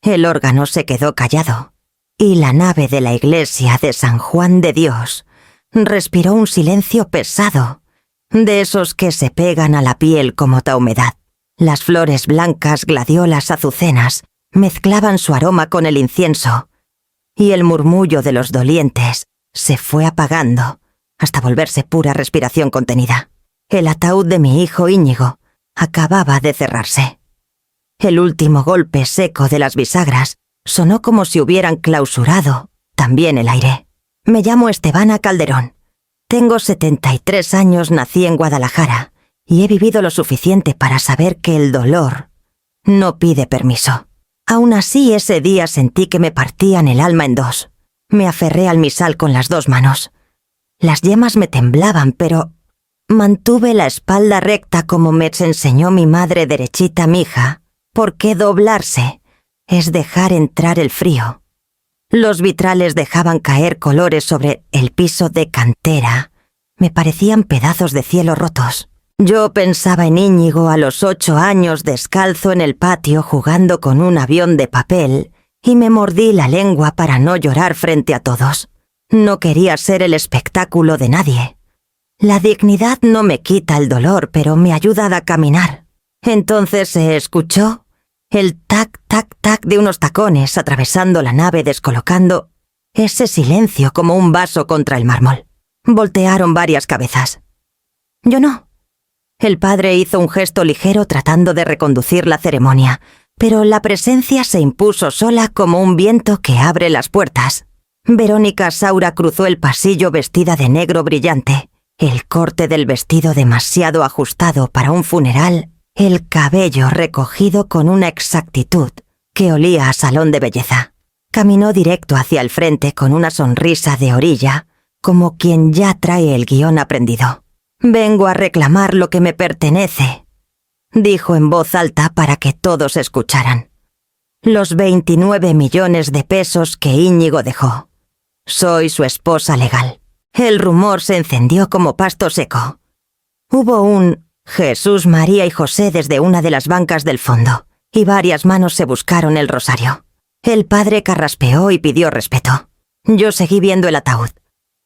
El órgano se quedó callado, y la nave de la iglesia de San Juan de Dios respiró un silencio pesado, de esos que se pegan a la piel como ta humedad. Las flores blancas, gladiolas, azucenas, mezclaban su aroma con el incienso, y el murmullo de los dolientes se fue apagando hasta volverse pura respiración contenida. El ataúd de mi hijo Íñigo acababa de cerrarse. El último golpe seco de las bisagras sonó como si hubieran clausurado también el aire. Me llamo Estebana Calderón. Tengo 73 años, nací en Guadalajara y he vivido lo suficiente para saber que el dolor no pide permiso. Aún así, ese día sentí que me partían el alma en dos. Me aferré al misal con las 2 manos. Las yemas me temblaban, pero mantuve la espalda recta como me enseñó mi madre derechita mija, porque doblarse es dejar entrar el frío. Los vitrales dejaban caer colores sobre el piso de cantera. Me parecían pedazos de cielo rotos. Yo pensaba en Íñigo a los 8 años descalzo en el patio jugando con un avión de papel y me mordí la lengua para no llorar frente a todos. No quería ser el espectáculo de nadie. La dignidad no me quita el dolor, pero me ayuda a caminar. Entonces se escuchó el tac, tac, tac de unos tacones atravesando la nave, descolocando ese silencio como un vaso contra el mármol. Voltearon varias cabezas. Yo no. El padre hizo un gesto ligero tratando de reconducir la ceremonia, pero la presencia se impuso sola como un viento que abre las puertas. Verónica Saura cruzó el pasillo vestida de negro brillante, el corte del vestido demasiado ajustado para un funeral, el cabello recogido con una exactitud que olía a salón de belleza. Caminó directo hacia el frente con una sonrisa de orilla, como quien ya trae el guión aprendido. «Vengo a reclamar lo que me pertenece», dijo en voz alta para que todos escucharan. «Los 29 millones de pesos que Íñigo dejó. Soy su esposa legal». El rumor se encendió como pasto seco. Hubo un Jesús, María y José desde una de las bancas del fondo, y varias manos se buscaron el rosario. El padre carraspeó y pidió respeto. Yo seguí viendo el ataúd.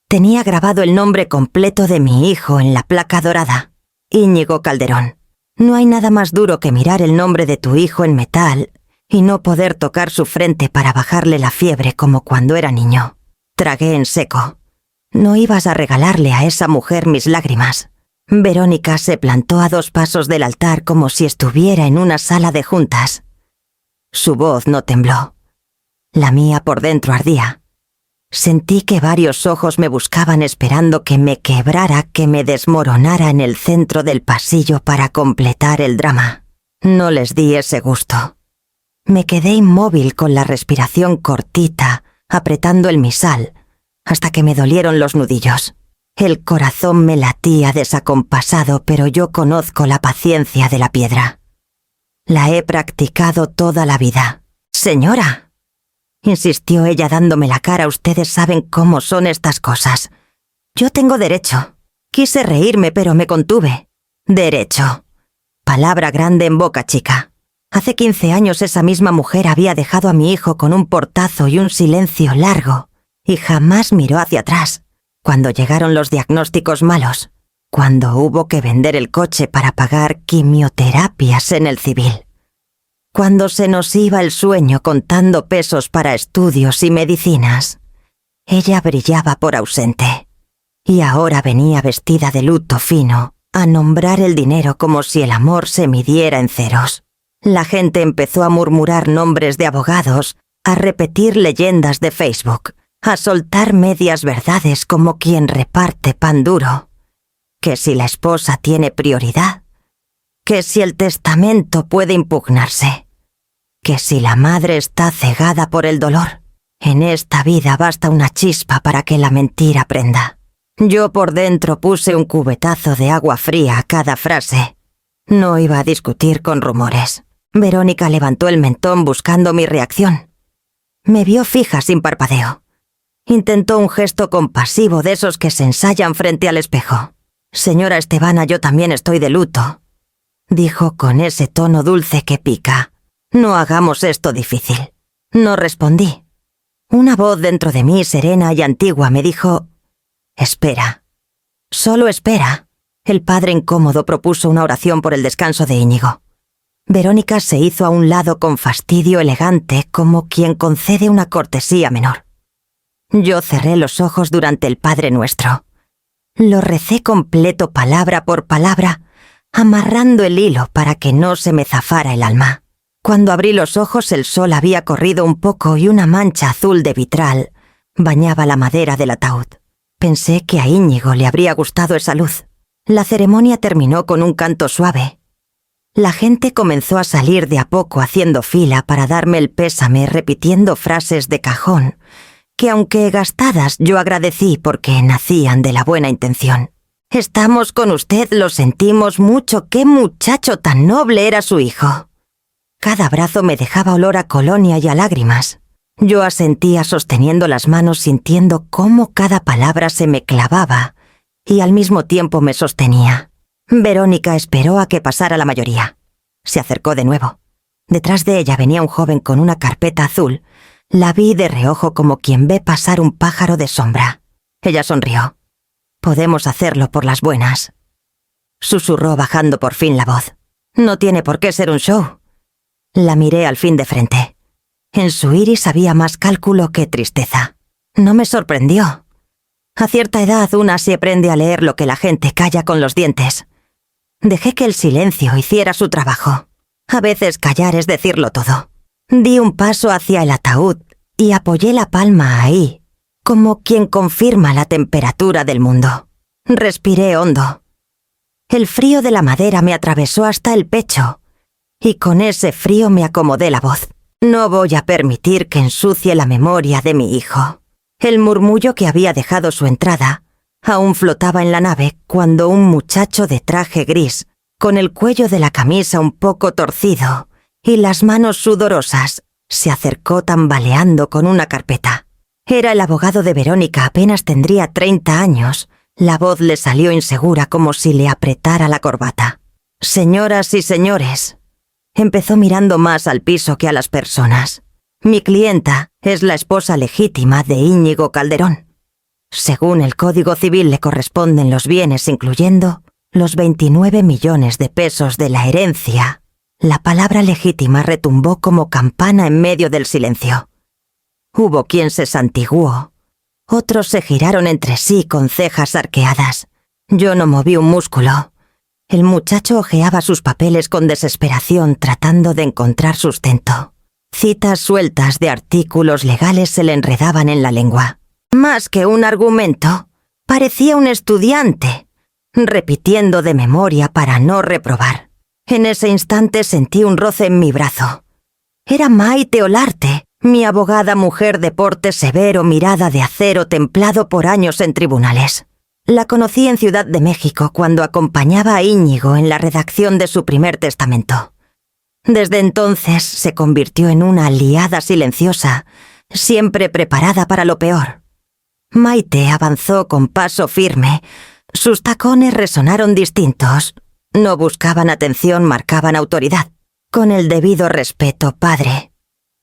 Tenía grabado el nombre completo de mi hijo en la placa dorada. Íñigo Calderón. No hay nada más duro que mirar el nombre de tu hijo en metal y no poder tocar su frente para bajarle la fiebre como cuando era niño. Tragué en seco. No ibas a regalarle a esa mujer mis lágrimas. Verónica se plantó a 2 pasos del altar como si estuviera en una sala de juntas. Su voz no tembló. La mía por dentro ardía. Sentí que varios ojos me buscaban esperando que me quebrara, que me desmoronara en el centro del pasillo para completar el drama. No les di ese gusto. Me quedé inmóvil con la respiración cortita, apretando el misal, hasta que me dolieron los nudillos. El corazón me latía desacompasado, pero yo conozco la paciencia de la piedra. La he practicado toda la vida. «Señora», insistió ella dándome la cara, «ustedes saben cómo son estas cosas. Yo tengo derecho». Quise reírme, pero me contuve. Derecho. Palabra grande en boca chica. Hace 15 años esa misma mujer había dejado a mi hijo con un portazo y un silencio largo, y jamás miró hacia atrás. Cuando llegaron los diagnósticos malos, cuando hubo que vender el coche para pagar quimioterapias en el civil, cuando se nos iba el sueño contando pesos para estudios y medicinas, ella brillaba por ausente. Y ahora venía vestida de luto fino, a nombrar el dinero como si el amor se midiera en ceros. La gente empezó a murmurar nombres de abogados, a repetir leyendas de Facebook, a soltar medias verdades como quien reparte pan duro. Que si la esposa tiene prioridad, que si el testamento puede impugnarse, que si la madre está cegada por el dolor. En esta vida basta una chispa para que la mentira prenda. Yo por dentro puse un cubetazo de agua fría a cada frase. No iba a discutir con rumores. Verónica levantó el mentón buscando mi reacción. Me vio fija sin parpadeo. Intentó un gesto compasivo de esos que se ensayan frente al espejo. «Señora Estebana, yo también estoy de luto», dijo con ese tono dulce que pica. «No hagamos esto difícil. No respondí. Una voz dentro de mí, serena y antigua, me dijo: «Espera. Solo espera». El padre incómodo propuso una oración por el descanso de Íñigo. Verónica se hizo a un lado con fastidio elegante, como quien concede una cortesía menor. Yo cerré los ojos durante el Padre Nuestro. Lo recé completo palabra por palabra, amarrando el hilo para que no se me zafara el alma. Cuando abrí los ojos, el sol había corrido un poco y una mancha azul de vitral bañaba la madera del ataúd. Pensé que a Íñigo le habría gustado esa luz. La ceremonia terminó con un canto suave. La gente comenzó a salir de a poco haciendo fila para darme el pésame, repitiendo frases de cajón, que aunque gastadas yo agradecí porque nacían de la buena intención. «Estamos con usted, lo sentimos mucho, qué muchacho tan noble era su hijo». Cada abrazo me dejaba olor a colonia y a lágrimas. Yo asentía sosteniendo las manos, sintiendo cómo cada palabra se me clavaba y al mismo tiempo me sostenía. Verónica esperó a que pasara la mayoría. Se acercó de nuevo. Detrás de ella venía un joven con una carpeta azul. La vi de reojo como quien ve pasar un pájaro de sombra. Ella sonrió. «Podemos hacerlo por las buenas», susurró bajando por fin la voz. «No tiene por qué ser un show». La miré al fin de frente. En su iris había más cálculo que tristeza. No me sorprendió. A cierta edad una se aprende a leer lo que la gente calla con los dientes. Dejé que el silencio hiciera su trabajo. A veces callar es decirlo todo. Di un paso hacia el ataúd y apoyé la palma ahí, como quien confirma la temperatura del mundo. Respiré hondo. El frío de la madera me atravesó hasta el pecho, y con ese frío me acomodé la voz. «No voy a permitir que ensucie la memoria de mi hijo». El murmullo que había dejado su entrada aún flotaba en la nave cuando un muchacho de traje gris, con el cuello de la camisa un poco torcido y las manos sudorosas, se acercó tambaleando con una carpeta. Era el abogado de Verónica, apenas tendría 30 años. La voz le salió insegura como si le apretara la corbata. «Señoras y señores», empezó mirando más al piso que a las personas. «Mi clienta es la esposa legítima de Íñigo Calderón. Según el Código Civil le corresponden los bienes, incluyendo los 29 millones de pesos de la herencia». La palabra legítima retumbó como campana en medio del silencio. Hubo quien se santiguó. Otros se giraron entre sí con cejas arqueadas. Yo no moví un músculo. El muchacho hojeaba sus papeles con desesperación, tratando de encontrar sustento. Citas sueltas de artículos legales se le enredaban en la lengua. Más que un argumento, parecía un estudiante, repitiendo de memoria para no reprobar. En ese instante sentí un roce en mi brazo. Era Maite Olarte, mi abogada, mujer de porte severo, mirada de acero, templado por años en tribunales. La conocí en Ciudad de México cuando acompañaba a Íñigo en la redacción de su primer testamento. Desde entonces se convirtió en una aliada silenciosa, siempre preparada para lo peor. Maite avanzó con paso firme. Sus tacones resonaron distintos. No buscaban atención, marcaban autoridad. «Con el debido respeto, padre»,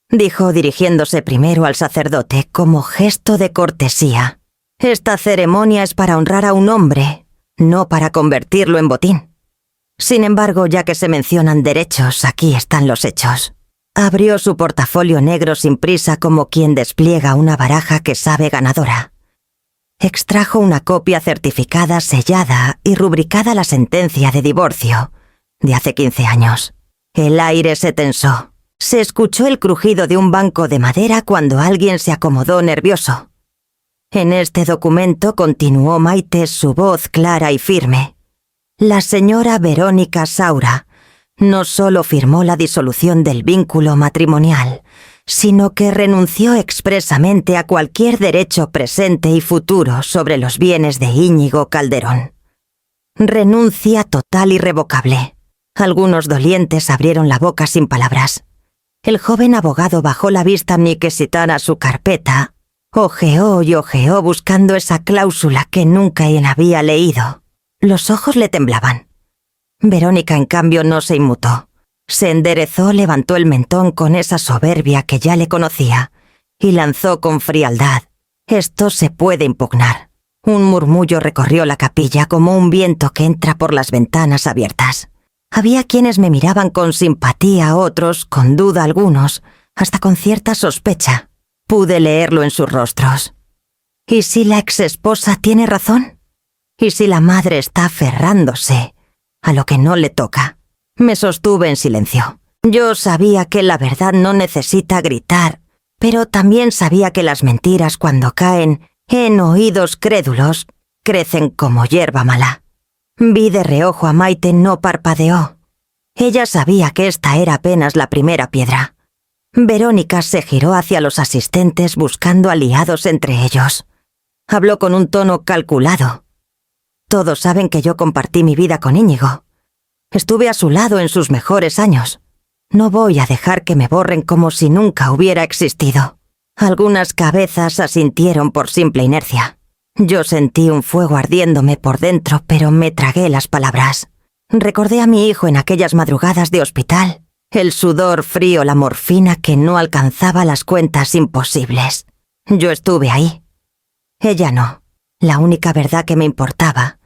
dijo dirigiéndose primero al sacerdote como gesto de cortesía. «Esta ceremonia es para honrar a un hombre, no para convertirlo en botín. Sin embargo, ya que se mencionan derechos, aquí están los hechos». Abrió su portafolio negro sin prisa como quien despliega una baraja que sabe ganadora. Extrajo una copia certificada, sellada y rubricada la sentencia de divorcio de hace 15 años. El aire se tensó. Se escuchó el crujido de un banco de madera cuando alguien se acomodó nervioso. En este documento, continuó Maite, su voz clara y firme, la señora Verónica Saura no solo firmó la disolución del vínculo matrimonial, sino que renunció expresamente a cualquier derecho presente y futuro sobre los bienes de Íñigo Calderón. Renuncia total y irrevocable. Algunos dolientes abrieron la boca sin palabras. El joven abogado bajó la vista amniquesitana a su carpeta, hojeó y hojeó buscando esa cláusula que nunca había leído. Los ojos le temblaban. Verónica, en cambio, no se inmutó. Se enderezó, levantó el mentón con esa soberbia que ya le conocía y lanzó con frialdad: «Esto se puede impugnar». Un murmullo recorrió la capilla como un viento que entra por las ventanas abiertas. Había quienes me miraban con simpatía, otros con duda, algunos hasta con cierta sospecha. Pude leerlo en sus rostros. ¿Y si la exesposa tiene razón? ¿Y si la madre está aferrándose a lo que no le toca? Me sostuve en silencio. Yo sabía que la verdad no necesita gritar, pero también sabía que las mentiras, cuando caen en oídos crédulos, crecen como hierba mala. Vi de reojo a Maite, no parpadeó. Ella sabía que esta era apenas la primera piedra. Verónica se giró hacia los asistentes buscando aliados entre ellos. Habló con un tono calculado. Todos saben que yo compartí mi vida con Íñigo. Estuve a su lado en sus mejores años. No voy a dejar que me borren como si nunca hubiera existido. Algunas cabezas asintieron por simple inercia. Yo sentí un fuego ardiéndome por dentro, pero me tragué las palabras. Recordé a mi hijo en aquellas madrugadas de hospital, el sudor frío, la morfina que no alcanzaba las cuentas imposibles. Yo estuve ahí. Ella no. La única verdad que me importaba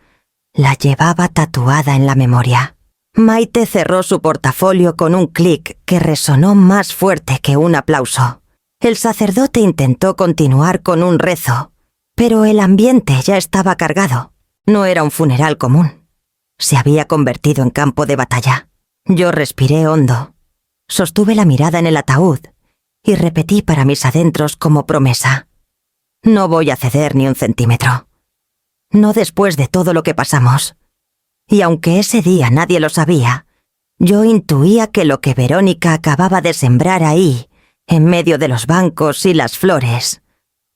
la llevaba tatuada en la memoria. Maite cerró su portafolio con un clic que resonó más fuerte que un aplauso. El sacerdote intentó continuar con un rezo, pero el ambiente ya estaba cargado. No era un funeral común. Se había convertido en campo de batalla. Yo respiré hondo. Sostuve la mirada en el ataúd y repetí para mis adentros como promesa: no voy a ceder ni un centímetro. No después de todo lo que pasamos. Y aunque ese día nadie lo sabía, yo intuía que lo que Verónica acababa de sembrar ahí, en medio de los bancos y las flores,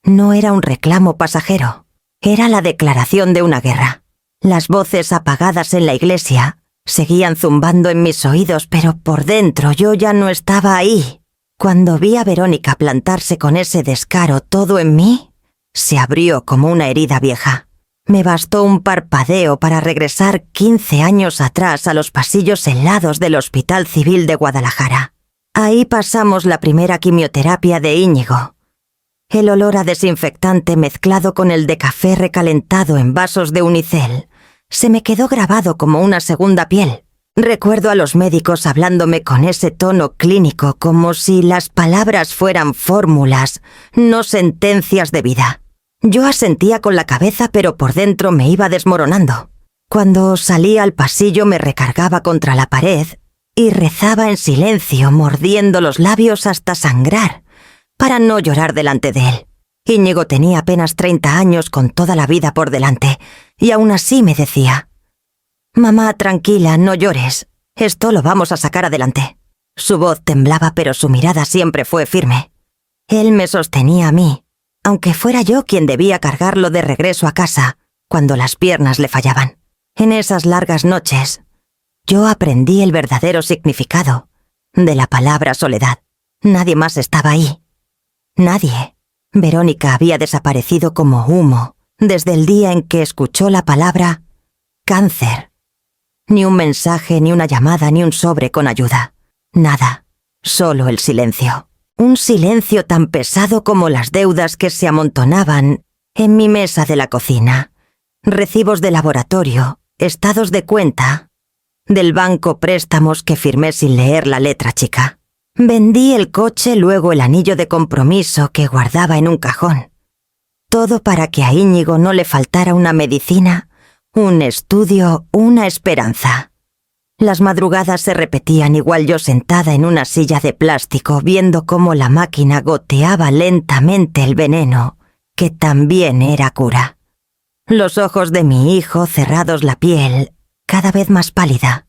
no era un reclamo pasajero. Era la declaración de una guerra. Las voces apagadas en la iglesia seguían zumbando en mis oídos, pero por dentro yo ya no estaba ahí. Cuando vi a Verónica plantarse con ese descaro, todo en mí se abrió como una herida vieja. Me bastó un parpadeo para regresar 15 años atrás a los pasillos helados del Hospital Civil de Guadalajara. Ahí pasamos la primera quimioterapia de Íñigo. El olor a desinfectante mezclado con el de café recalentado en vasos de unicel se me quedó grabado como una segunda piel. Recuerdo a los médicos hablándome con ese tono clínico, como si las palabras fueran fórmulas, no sentencias de vida. Yo asentía con la cabeza, pero por dentro me iba desmoronando. Cuando salía al pasillo me recargaba contra la pared y rezaba en silencio, mordiendo los labios hasta sangrar, para no llorar delante de él. Íñigo tenía apenas 30 años con toda la vida por delante, y aún así me decía: «Mamá, tranquila, no llores. Esto lo vamos a sacar adelante». Su voz temblaba, pero su mirada siempre fue firme. Él me sostenía a mí, aunque fuera yo quien debía cargarlo de regreso a casa cuando las piernas le fallaban. En esas largas noches, yo aprendí el verdadero significado de la palabra soledad. Nadie más estaba ahí. Nadie. Verónica había desaparecido como humo desde el día en que escuchó la palabra cáncer. Ni un mensaje, ni una llamada, ni un sobre con ayuda. Nada. Solo el silencio. Un silencio tan pesado como las deudas que se amontonaban en mi mesa de la cocina. Recibos de laboratorio, estados de cuenta, del banco, préstamos que firmé sin leer la letra chica. Vendí el coche, luego el anillo de compromiso que guardaba en un cajón. Todo para que a Íñigo no le faltara una medicina, un estudio, una esperanza. Las madrugadas se repetían, igual yo sentada en una silla de plástico, viendo cómo la máquina goteaba lentamente el veneno, que también era cura. Los ojos de mi hijo cerrados, la piel cada vez más pálida,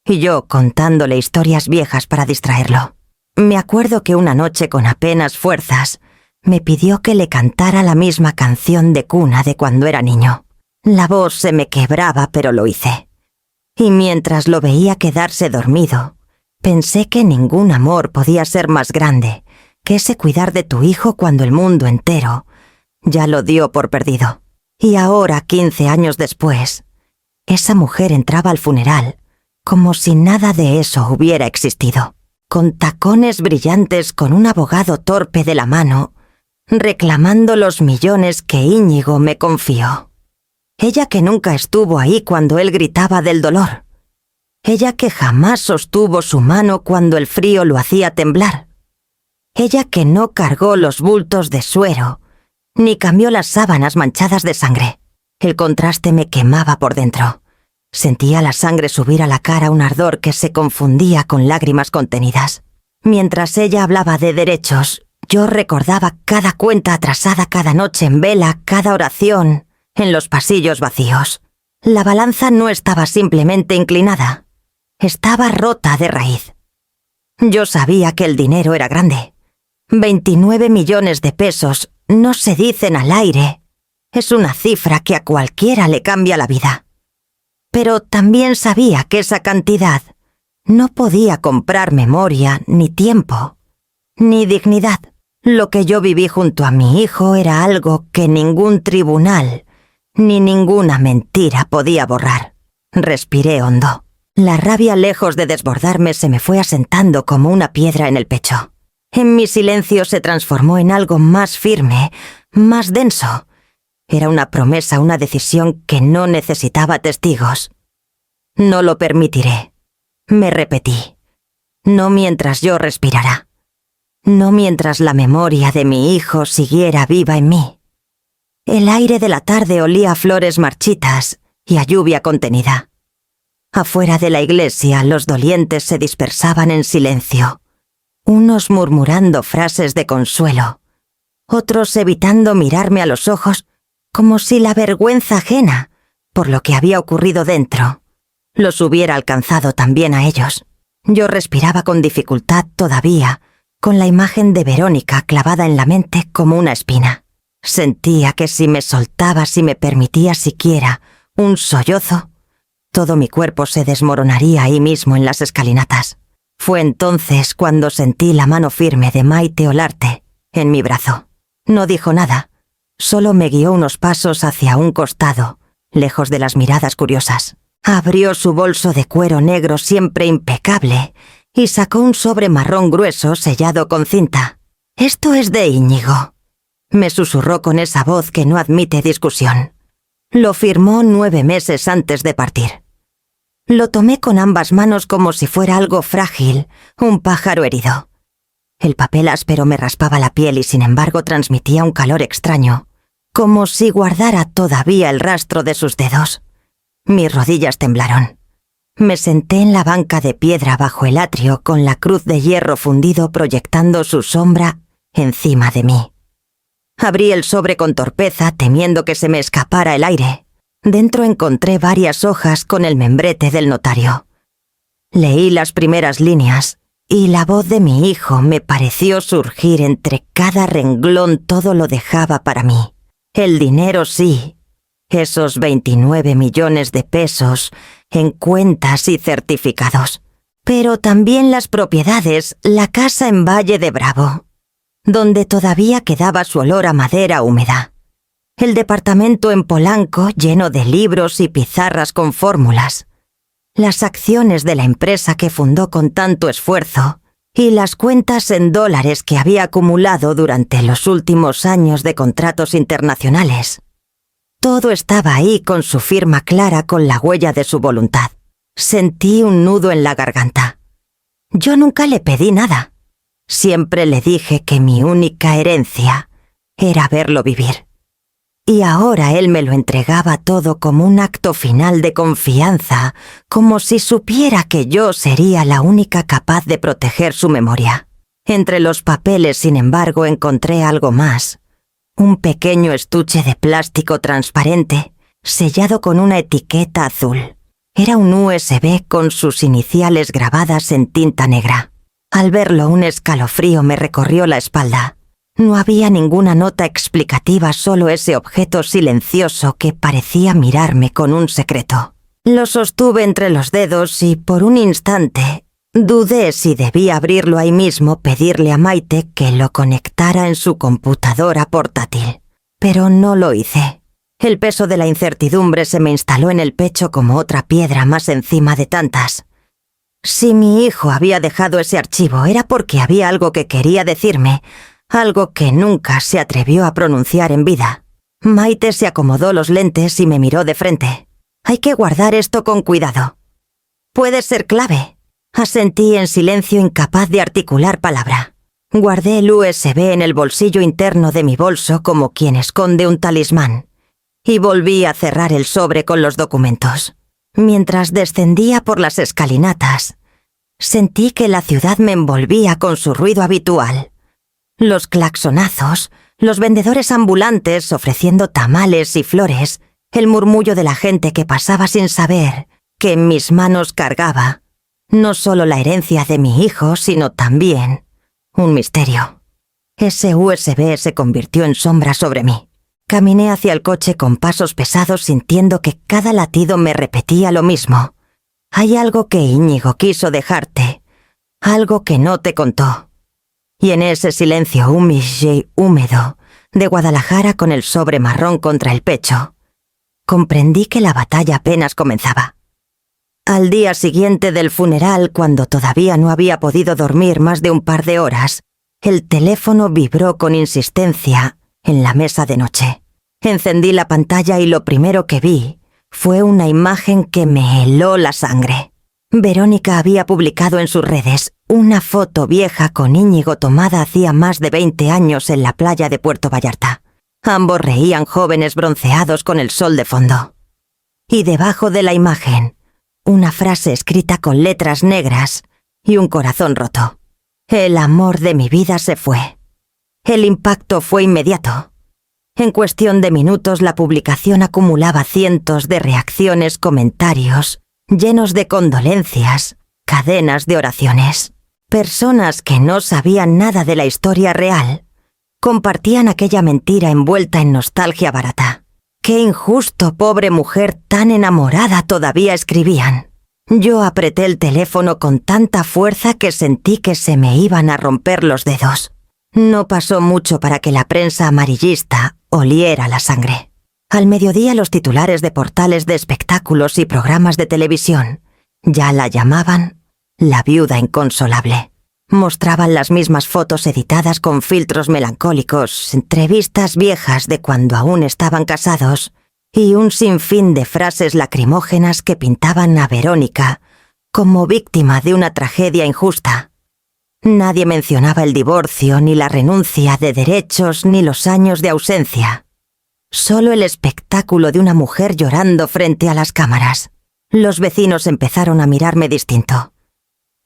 y yo contándole historias viejas para distraerlo. Me acuerdo que una noche, con apenas fuerzas, me pidió que le cantara la misma canción de cuna de cuando era niño. La voz se me quebraba, pero lo hice. Y mientras lo veía quedarse dormido, pensé que ningún amor podía ser más grande que ese cuidar de tu hijo cuando el mundo entero ya lo dio por perdido. Y ahora, 15 años después, esa mujer entraba al funeral como si nada de eso hubiera existido, con tacones brillantes, con un abogado torpe de la mano, reclamando los millones que Íñigo me confió. Ella que nunca estuvo ahí cuando él gritaba del dolor. Ella que jamás sostuvo su mano cuando el frío lo hacía temblar. Ella que no cargó los bultos de suero, ni cambió las sábanas manchadas de sangre. El contraste me quemaba por dentro. Sentía la sangre subir a la cara, un ardor que se confundía con lágrimas contenidas. Mientras ella hablaba de derechos, yo recordaba cada cuenta atrasada cada noche en vela, cada oración en los pasillos vacíos. La balanza no estaba simplemente inclinada, estaba rota de raíz. Yo sabía que el dinero era grande. 29 millones de pesos no se dicen al aire. Es una cifra que a cualquiera le cambia la vida. Pero también sabía que esa cantidad no podía comprar memoria, ni tiempo, ni dignidad. Lo que yo viví junto a mi hijo era algo que ningún tribunal, ni ninguna mentira podía borrar. Respiré hondo. La rabia, lejos de desbordarme, se me fue asentando como una piedra en el pecho. En mi silencio se transformó en algo más firme, más denso. Era una promesa, una decisión que no necesitaba testigos. No lo permitiré. Me repetí. No mientras yo respirara. No mientras la memoria de mi hijo siguiera viva en mí. El aire de la tarde olía a flores marchitas y a lluvia contenida. Afuera de la iglesia los dolientes se dispersaban en silencio, unos murmurando frases de consuelo, otros evitando mirarme a los ojos como si la vergüenza ajena por lo que había ocurrido dentro los hubiera alcanzado también a ellos. Yo respiraba con dificultad todavía, con la imagen de Verónica clavada en la mente como una espina. Sentía que si me soltaba, si me permitía siquiera un sollozo, todo mi cuerpo se desmoronaría ahí mismo en las escalinatas. Fue entonces cuando sentí la mano firme de Maite Olarte en mi brazo. No dijo nada, solo me guió unos pasos hacia un costado, lejos de las miradas curiosas. Abrió su bolso de cuero negro siempre impecable y sacó un sobre marrón grueso sellado con cinta. «Esto es de Íñigo», me susurró con esa voz que no admite discusión. Lo firmó 9 meses antes de partir. Lo tomé con ambas manos como si fuera algo frágil, un pájaro herido. El papel áspero me raspaba la piel y sin embargo transmitía un calor extraño, como si guardara todavía el rastro de sus dedos. Mis rodillas temblaron. Me senté en la banca de piedra bajo el atrio con la cruz de hierro fundido proyectando su sombra encima de mí. Abrí el sobre con torpeza, temiendo que se me escapara el aire. Dentro encontré varias hojas con el membrete del notario. Leí las primeras líneas y la voz de mi hijo me pareció surgir entre cada renglón. Todo lo dejaba para mí. El dinero sí. Esos 29 millones de pesos en cuentas y certificados. Pero también las propiedades, la casa en Valle de Bravo, donde todavía quedaba su olor a madera húmeda. El departamento en Polanco lleno de libros y pizarras con fórmulas. Las acciones de la empresa que fundó con tanto esfuerzo y las cuentas en dólares que había acumulado durante los últimos años de contratos internacionales. Todo estaba ahí con su firma clara, con la huella de su voluntad. Sentí un nudo en la garganta. Yo nunca le pedí nada. Siempre le dije que mi única herencia era verlo vivir. Y ahora él me lo entregaba todo como un acto final de confianza, como si supiera que yo sería la única capaz de proteger su memoria. Entre los papeles, sin embargo, encontré algo más. Un pequeño estuche de plástico transparente, sellado con una etiqueta azul. Era un USB con sus iniciales grabadas en tinta negra. Al verlo, un escalofrío me recorrió la espalda. No había ninguna nota explicativa, solo ese objeto silencioso que parecía mirarme con un secreto. Lo sostuve entre los dedos y, por un instante, dudé si debía abrirlo ahí mismo, pedirle a Maite que lo conectara en su computadora portátil. Pero no lo hice. El peso de la incertidumbre se me instaló en el pecho como otra piedra más encima de tantas. Si mi hijo había dejado ese archivo era porque había algo que quería decirme, algo que nunca se atrevió a pronunciar en vida. Maite se acomodó los lentes y me miró de frente. Hay que guardar esto con cuidado. Puede ser clave. Asentí en silencio, incapaz de articular palabra. Guardé el USB en el bolsillo interno de mi bolso como quien esconde un talismán, y volví a cerrar el sobre con los documentos. Mientras descendía por las escalinatas, sentí que la ciudad me envolvía con su ruido habitual. Los claxonazos, los vendedores ambulantes ofreciendo tamales y flores, el murmullo de la gente que pasaba sin saber que en mis manos cargaba no solo la herencia de mi hijo, sino también un misterio. Ese USB se convirtió en sombra sobre mí. Caminé hacia el coche con pasos pesados, sintiendo que cada latido me repetía lo mismo. Hay algo que Íñigo quiso dejarte, algo que no te contó. Y en ese silencio húmedo y húmedo de Guadalajara, con el sobre marrón contra el pecho, comprendí que la batalla apenas comenzaba. Al día siguiente del funeral, cuando todavía no había podido dormir más de un par de horas, el teléfono vibró con insistencia en la mesa de noche. Encendí la pantalla y lo primero que vi fue una imagen que me heló la sangre. Verónica había publicado en sus redes una foto vieja con Íñigo tomada hacía más de 20 años en la playa de Puerto Vallarta. Ambos reían, jóvenes bronceados con el sol de fondo. Y debajo de la imagen, una frase escrita con letras negras y un corazón roto. El amor de mi vida se fue. El impacto fue inmediato. En cuestión de minutos la publicación acumulaba cientos de reacciones, comentarios, llenos de condolencias, cadenas de oraciones. Personas que no sabían nada de la historia real compartían aquella mentira envuelta en nostalgia barata. ¡Qué injusto, pobre mujer tan enamorada!, todavía escribían. Yo apreté el teléfono con tanta fuerza que sentí que se me iban a romper los dedos. No pasó mucho para que la prensa amarillista oliera la sangre. Al mediodía los titulares de portales de espectáculos y programas de televisión ya la llamaban la viuda inconsolable. Mostraban las mismas fotos editadas con filtros melancólicos, entrevistas viejas de cuando aún estaban casados y un sinfín de frases lacrimógenas que pintaban a Verónica como víctima de una tragedia injusta. Nadie mencionaba el divorcio, ni la renuncia de derechos, ni los años de ausencia. Solo el espectáculo de una mujer llorando frente a las cámaras. Los vecinos empezaron a mirarme distinto.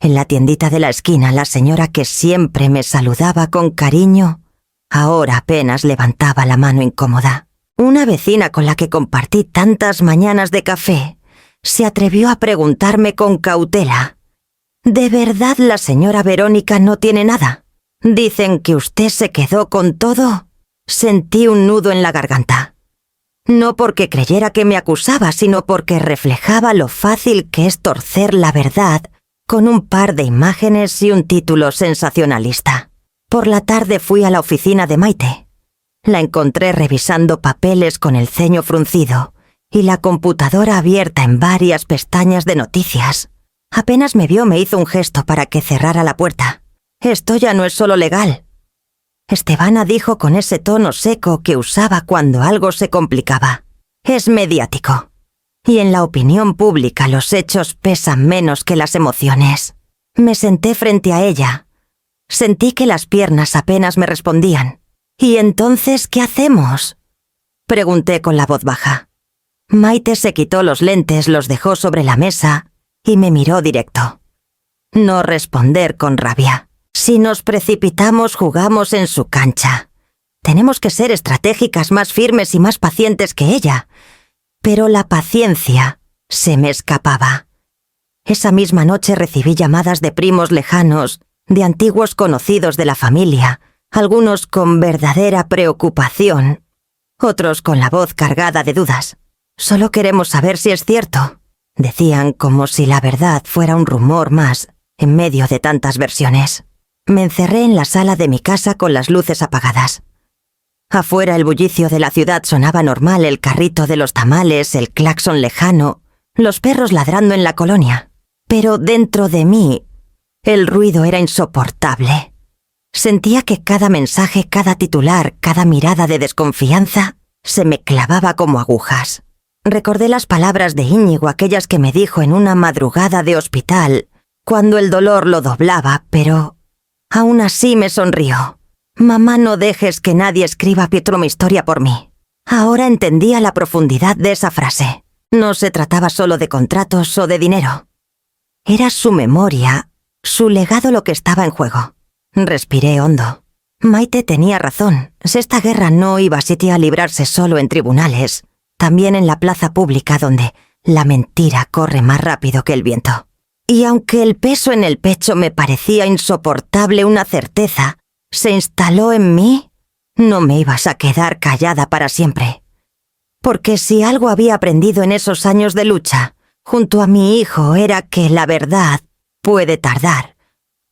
En la tiendita de la esquina, la señora que siempre me saludaba con cariño, ahora apenas levantaba la mano incómoda. Una vecina con la que compartí tantas mañanas de café se atrevió a preguntarme con cautela: ¿de verdad la señora Verónica no tiene nada? ¿Dicen que usted se quedó con todo? Sentí un nudo en la garganta. No porque creyera que me acusaba, sino porque reflejaba lo fácil que es torcer la verdad con un par de imágenes y un título sensacionalista. Por la tarde fui a la oficina de Maite. La encontré revisando papeles con el ceño fruncido y la computadora abierta en varias pestañas de noticias. Apenas me vio, me hizo un gesto para que cerrara la puerta. Esto ya no es solo legal. Estebana dijo con ese tono seco que usaba cuando algo se complicaba. Es mediático. Y en la opinión pública los hechos pesan menos que las emociones. Me senté frente a ella. Sentí que las piernas apenas me respondían. ¿Y entonces qué hacemos?, pregunté con la voz baja. Maite se quitó los lentes, los dejó sobre la mesa y me miró directo. No responder con rabia. Si nos precipitamos, jugamos en su cancha. Tenemos que ser estratégicas, más firmes y más pacientes que ella. Pero la paciencia se me escapaba. Esa misma noche recibí llamadas de primos lejanos, de antiguos conocidos de la familia, algunos con verdadera preocupación, otros con la voz cargada de dudas. Solo queremos saber si es cierto, decían, como si la verdad fuera un rumor más en medio de tantas versiones. Me encerré en la sala de mi casa con las luces apagadas. Afuera el bullicio de la ciudad sonaba normal, el carrito de los tamales, el claxon lejano, los perros ladrando en la colonia. Pero dentro de mí, el ruido era insoportable. Sentía que cada mensaje, cada titular, cada mirada de desconfianza se me clavaba como agujas. Recordé las palabras de Íñigo, aquellas que me dijo en una madrugada de hospital, cuando el dolor lo doblaba, pero aún así me sonrió. Mamá, no dejes que nadie escriba mi historia por mí. Ahora entendía la profundidad de esa frase. No se trataba solo de contratos o de dinero. Era su memoria, su legado lo que estaba en juego. Respiré hondo. Maite tenía razón. Esta guerra no iba a librarse solo en tribunales, también en la plaza pública donde la mentira corre más rápido que el viento. Y aunque el peso en el pecho me parecía insoportable, una certeza se instaló en mí. No me ibas a quedar callada para siempre. Porque si algo había aprendido en esos años de lucha, junto a mi hijo, era que la verdad puede tardar,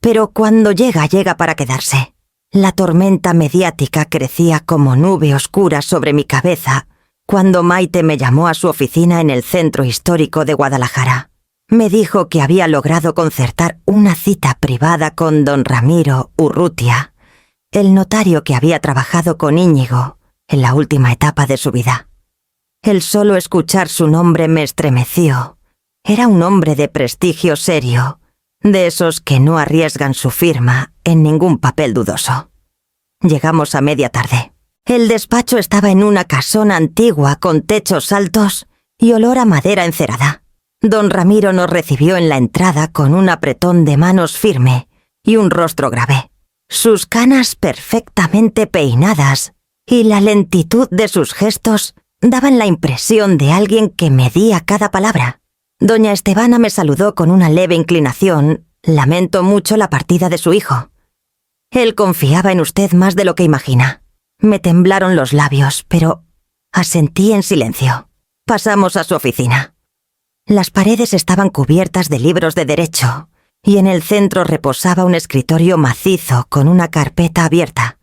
pero cuando llega, llega para quedarse. La tormenta mediática crecía como nube oscura sobre mi cabeza cuando Maite me llamó a su oficina en el centro histórico de Guadalajara. Me dijo que había logrado concertar una cita privada con don Ramiro Urrutia, el notario que había trabajado con Íñigo en la última etapa de su vida. El solo escuchar su nombre me estremeció. Era un hombre de prestigio serio, de esos que no arriesgan su firma en ningún papel dudoso. Llegamos a media tarde. El despacho estaba en una casona antigua con techos altos y olor a madera encerada. Don Ramiro nos recibió en la entrada con un apretón de manos firme y un rostro grave. Sus canas perfectamente peinadas y la lentitud de sus gestos daban la impresión de alguien que medía cada palabra. Doña Estebana me saludó con una leve inclinación. Lamento mucho la partida de su hijo. Él confiaba en usted más de lo que imagina. Me temblaron los labios, pero asentí en silencio. Pasamos a su oficina. Las paredes estaban cubiertas de libros de derecho, y en el centro reposaba un escritorio macizo con una carpeta abierta.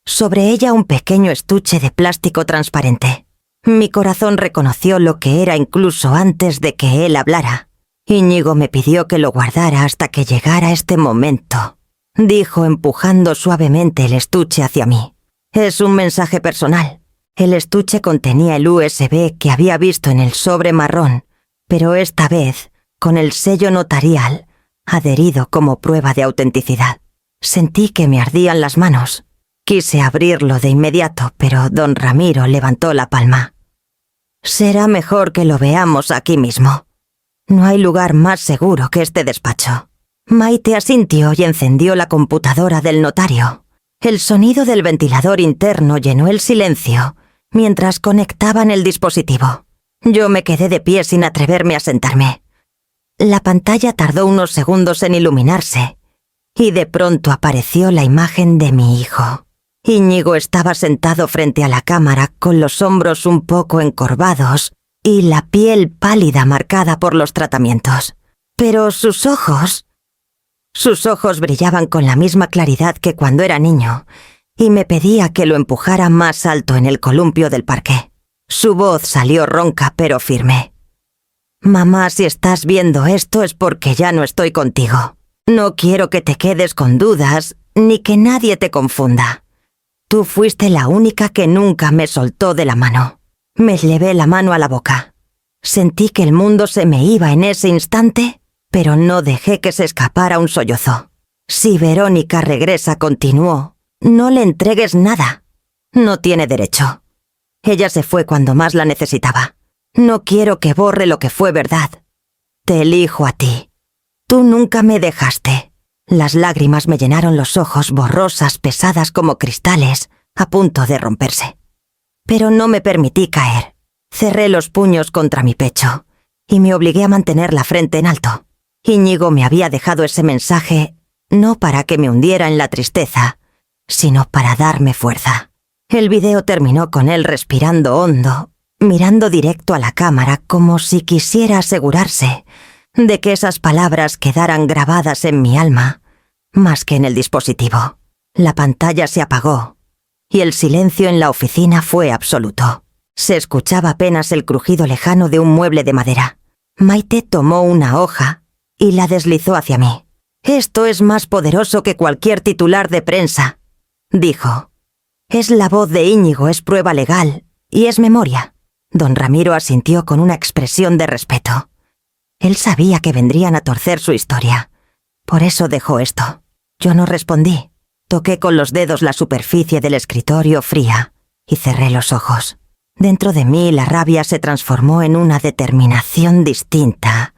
Sobre ella un pequeño estuche de plástico transparente. Mi corazón reconoció lo que era incluso antes de que él hablara. Íñigo me pidió que lo guardara hasta que llegara este momento, dijo empujando suavemente el estuche hacia mí. Es un mensaje personal. El estuche contenía el USB que había visto en el sobre marrón, pero esta vez con el sello notarial adherido como prueba de autenticidad. Sentí que me ardían las manos. Quise abrirlo de inmediato, pero don Ramiro levantó la palma. Será mejor que lo veamos aquí mismo. No hay lugar más seguro que este despacho. Maite asintió y encendió la computadora del notario. El sonido del ventilador interno llenó el silencio mientras conectaban el dispositivo. Yo me quedé de pie sin atreverme a sentarme. La pantalla tardó unos segundos en iluminarse y de pronto apareció la imagen de mi hijo. Íñigo estaba sentado frente a la cámara con los hombros un poco encorvados y la piel pálida marcada por los tratamientos. Pero sus ojos brillaban con la misma claridad que cuando era niño y me pedía que lo empujara más alto en el columpio del parque. Su voz salió ronca pero firme. Mamá, si estás viendo esto es porque ya no estoy contigo. No quiero que te quedes con dudas ni que nadie te confunda. Tú fuiste la única que nunca me soltó de la mano. Me llevé la mano a la boca. Sentí que el mundo se me iba en ese instante, pero no dejé que se escapara un sollozo. Si Verónica regresa, continuó, no le entregues nada. No tiene derecho. Ella se fue cuando más la necesitaba. No quiero que borre lo que fue verdad. Te elijo a ti. Tú nunca me dejaste. Las lágrimas me llenaron los ojos, borrosas, pesadas como cristales, a punto de romperse. Pero no me permití caer. Cerré los puños contra mi pecho y me obligué a mantener la frente en alto. Íñigo me había dejado ese mensaje no para que me hundiera en la tristeza, sino para darme fuerza. El video terminó con él respirando hondo, mirando directo a la cámara como si quisiera asegurarse de que esas palabras quedaran grabadas en mi alma, más que en el dispositivo. La pantalla se apagó y el silencio en la oficina fue absoluto. Se escuchaba apenas el crujido lejano de un mueble de madera. Maite tomó una hoja y la deslizó hacia mí. «Esto es más poderoso que cualquier titular de prensa», dijo. «Es la voz de Íñigo, es prueba legal y es memoria». Don Ramiro asintió con una expresión de respeto. Él sabía que vendrían a torcer su historia. Por eso dejó esto. Yo no respondí. Toqué con los dedos la superficie del escritorio fría y cerré los ojos. Dentro de mí la rabia se transformó en una determinación distinta.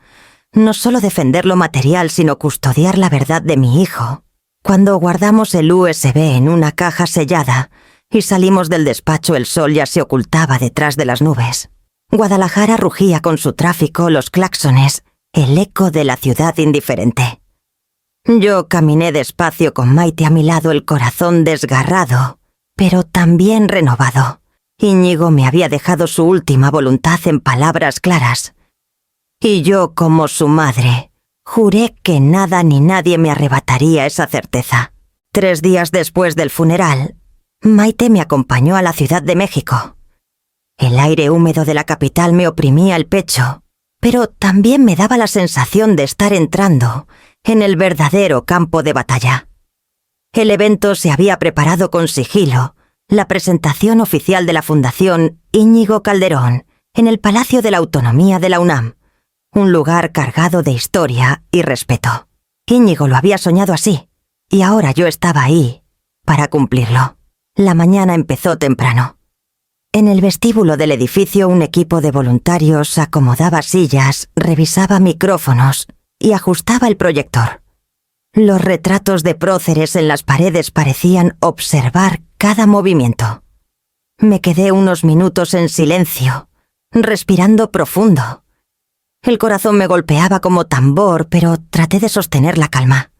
No solo defender lo material, sino custodiar la verdad de mi hijo. Cuando guardamos el USB en una caja sellada y salimos del despacho, el sol ya se ocultaba detrás de las nubes. Guadalajara rugía con su tráfico, los claxones, el eco de la ciudad indiferente. Yo caminé despacio con Maite a mi lado, el corazón desgarrado, pero también renovado. Íñigo me había dejado su última voluntad en palabras claras. Y yo, como su madre, juré que nada ni nadie me arrebataría esa certeza. 3 días después del funeral, Maite me acompañó a la Ciudad de México. El aire húmedo de la capital me oprimía el pecho, pero también me daba la sensación de estar entrando en el verdadero campo de batalla. El evento se había preparado con sigilo, la presentación oficial de la Fundación Íñigo Calderón en el Palacio de la Autonomía de la UNAM, un lugar cargado de historia y respeto. Íñigo lo había soñado así, y ahora yo estaba ahí para cumplirlo. La mañana empezó temprano. En el vestíbulo del edificio un equipo de voluntarios acomodaba sillas, revisaba micrófonos y ajustaba el proyector. Los retratos de próceres en las paredes parecían observar cada movimiento. Me quedé unos minutos en silencio, respirando profundo. El corazón me golpeaba como tambor, pero traté de sostener la calma.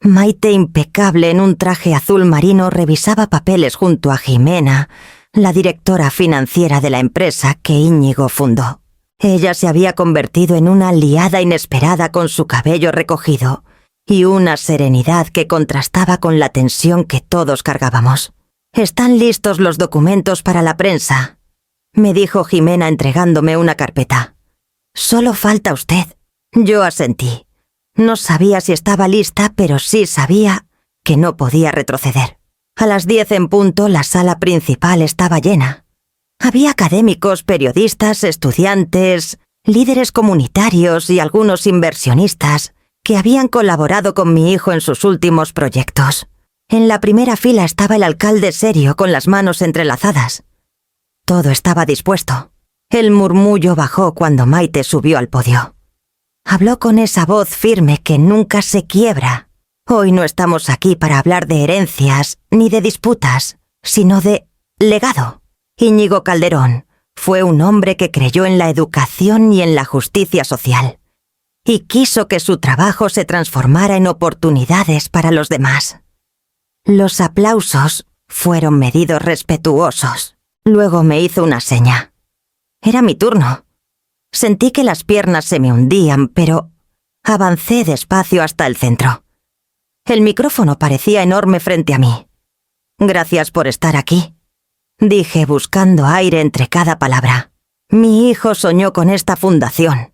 Maite, impecable en un traje azul marino, revisaba papeles junto a Jimena, la directora financiera de la empresa que Íñigo fundó. Ella se había convertido en una aliada inesperada con su cabello recogido y una serenidad que contrastaba con la tensión que todos cargábamos. «Están listos los documentos para la prensa», me dijo Jimena entregándome una carpeta. «Solo falta usted». Yo asentí. No sabía si estaba lista, pero sí sabía que no podía retroceder. A las 10 en punto la sala principal estaba llena. Había académicos, periodistas, estudiantes, líderes comunitarios y algunos inversionistas que habían colaborado con mi hijo en sus últimos proyectos. En la primera fila estaba el alcalde serio con las manos entrelazadas. Todo estaba dispuesto. El murmullo bajó cuando Maite subió al podio. Habló con esa voz firme que nunca se quiebra. «Hoy no estamos aquí para hablar de herencias ni de disputas, sino de legado». Íñigo Calderón fue un hombre que creyó en la educación y en la justicia social, y quiso que su trabajo se transformara en oportunidades para los demás. Los aplausos fueron medidos respetuosos. Luego me hizo una seña. Era mi turno. Sentí que las piernas se me hundían, pero avancé despacio hasta el centro. El micrófono parecía enorme frente a mí. «Gracias por estar aquí», dije buscando aire entre cada palabra. Mi hijo soñó con esta fundación.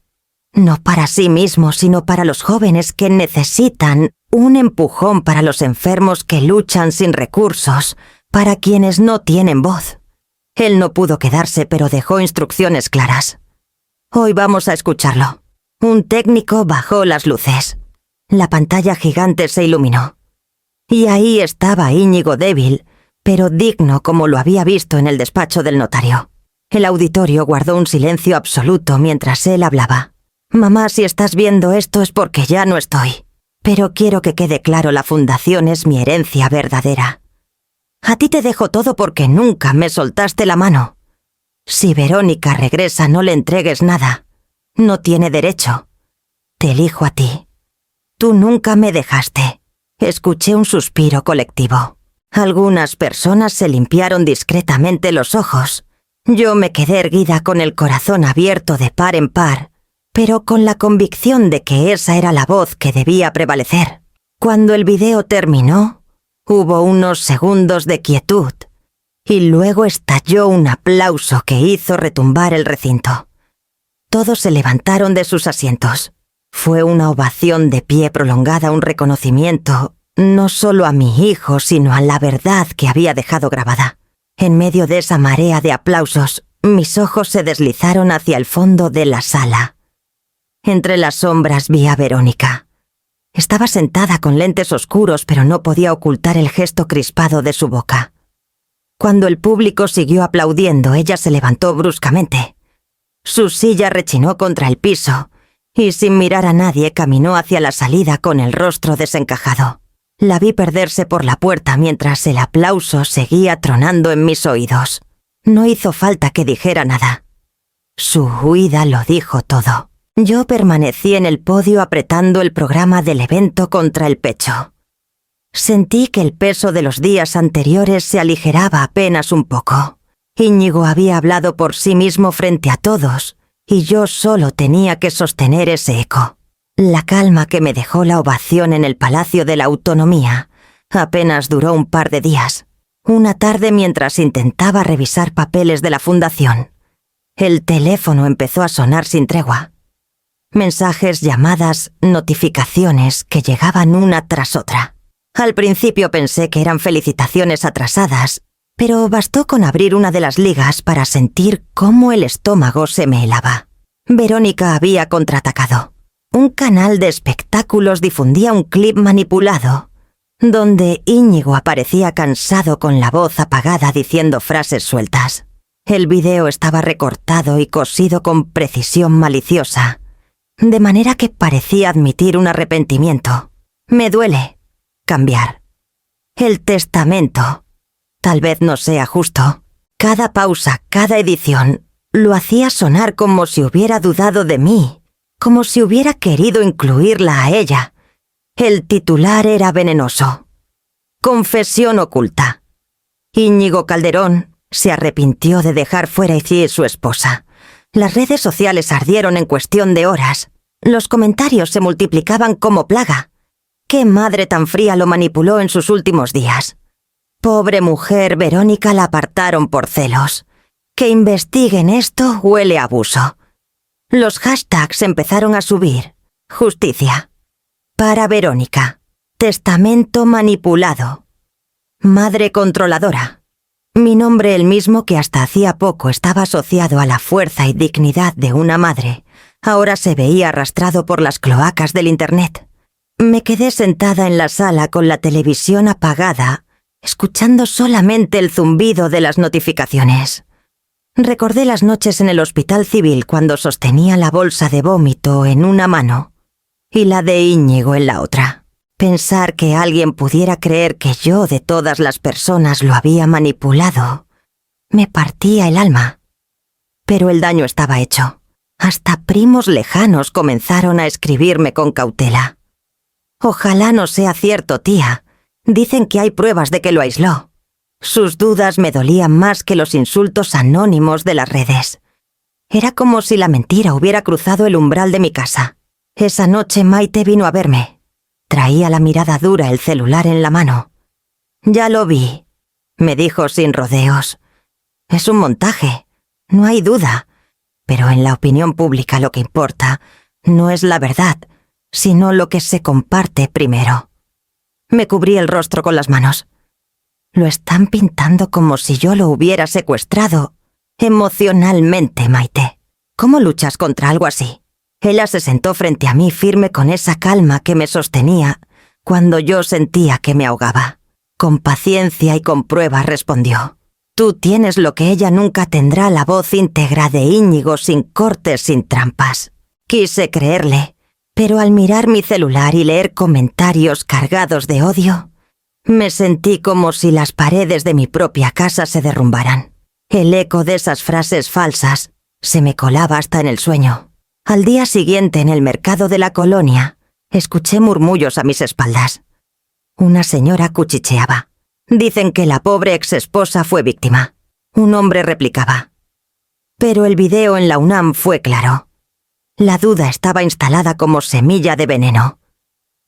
No para sí mismo, sino para los jóvenes que necesitan un empujón, para los enfermos que luchan sin recursos, para quienes no tienen voz. Él no pudo quedarse, pero dejó instrucciones claras. «Hoy vamos a escucharlo». Un técnico bajó las luces. La pantalla gigante se iluminó. Y ahí estaba Íñigo, débil, pero digno como lo había visto en el despacho del notario. El auditorio guardó un silencio absoluto mientras él hablaba. «Mamá, si estás viendo esto es porque ya no estoy. Pero quiero que quede claro, la fundación es mi herencia verdadera. A ti te dejo todo porque nunca me soltaste la mano. Si Verónica regresa, no le entregues nada. No tiene derecho. Te elijo a ti. Tú nunca me dejaste». Escuché un suspiro colectivo. Algunas personas se limpiaron discretamente los ojos. Yo me quedé erguida con el corazón abierto de par en par, pero con la convicción de que esa era la voz que debía prevalecer. Cuando el video terminó, hubo unos segundos de quietud, y luego estalló un aplauso que hizo retumbar el recinto. Todos se levantaron de sus asientos. Fue una ovación de pie prolongada, un reconocimiento, no solo a mi hijo, sino a la verdad que había dejado grabada. En medio de esa marea de aplausos, mis ojos se deslizaron hacia el fondo de la sala. Entre las sombras vi a Verónica. Estaba sentada con lentes oscuros, pero no podía ocultar el gesto crispado de su boca. Cuando el público siguió aplaudiendo, ella se levantó bruscamente. Su silla rechinó contra el piso, y sin mirar a nadie caminó hacia la salida con el rostro desencajado. La vi perderse por la puerta mientras el aplauso seguía tronando en mis oídos. No hizo falta que dijera nada. Su huida lo dijo todo. Yo permanecí en el podio apretando el programa del evento contra el pecho. Sentí que el peso de los días anteriores se aligeraba apenas un poco. Íñigo había hablado por sí mismo frente a todos, y yo solo tenía que sostener ese eco. La calma que me dejó la ovación en el Palacio de la Autonomía apenas duró un par de días. Una tarde, mientras intentaba revisar papeles de la fundación, el teléfono empezó a sonar sin tregua. Mensajes, llamadas, notificaciones que llegaban una tras otra. Al principio pensé que eran felicitaciones atrasadas, pero bastó con abrir una de las ligas para sentir cómo el estómago se me helaba. Verónica había contraatacado. Un canal de espectáculos difundía un clip manipulado, donde Íñigo aparecía cansado con la voz apagada diciendo frases sueltas. El video estaba recortado y cosido con precisión maliciosa, de manera que parecía admitir un arrepentimiento. Me duele cambiar. El testamento. Tal vez no sea justo. Cada pausa, cada edición, lo hacía sonar como si hubiera dudado de mí, como si hubiera querido incluirla a ella. El titular era venenoso. Confesión oculta. Íñigo Calderón se arrepintió de dejar fuera a Iciar, su esposa. Las redes sociales ardieron en cuestión de horas. Los comentarios se multiplicaban como plaga. ¿Qué madre tan fría lo manipuló en sus últimos días? Pobre mujer, Verónica la apartaron por celos. Que investiguen esto huele a abuso. Los hashtags empezaron a subir. Justicia. Para Verónica. Testamento manipulado. Madre controladora. Mi nombre, el mismo que hasta hacía poco estaba asociado a la fuerza y dignidad de una madre, ahora se veía arrastrado por las cloacas del Internet. Me quedé sentada en la sala con la televisión apagada, escuchando solamente el zumbido de las notificaciones. Recordé las noches en el hospital civil cuando sostenía la bolsa de vómito en una mano y la de Íñigo en la otra. Pensar que alguien pudiera creer que yo de todas las personas lo había manipulado me partía el alma. Pero el daño estaba hecho. Hasta primos lejanos comenzaron a escribirme con cautela. Ojalá no sea cierto, tía. Dicen que hay pruebas de que lo aisló. Sus dudas me dolían más que los insultos anónimos de las redes. Era como si la mentira hubiera cruzado el umbral de mi casa. Esa noche Maite vino a verme. Traía la mirada dura, el celular en la mano. Ya lo vi, me dijo sin rodeos. Es un montaje, no hay duda. Pero en la opinión pública lo que importa no es la verdad, sino lo que se comparte primero. Me cubrí el rostro con las manos. Lo están pintando como si yo lo hubiera secuestrado emocionalmente, Maite. ¿Cómo luchas contra algo así? Ella se sentó frente a mí firme con esa calma que me sostenía cuando yo sentía que me ahogaba. Con paciencia y con pruebas respondió. Tú tienes lo que ella nunca tendrá, la voz íntegra de Íñigo, sin cortes, sin trampas. Quise creerle, pero al mirar mi celular y leer comentarios cargados de odio, me sentí como si las paredes de mi propia casa se derrumbaran. El eco de esas frases falsas se me colaba hasta en el sueño. Al día siguiente, en el mercado de la colonia, escuché murmullos a mis espaldas. Una señora cuchicheaba. Dicen que la pobre exesposa fue víctima. Un hombre replicaba. Pero el video en la UNAM fue claro. La duda estaba instalada como semilla de veneno.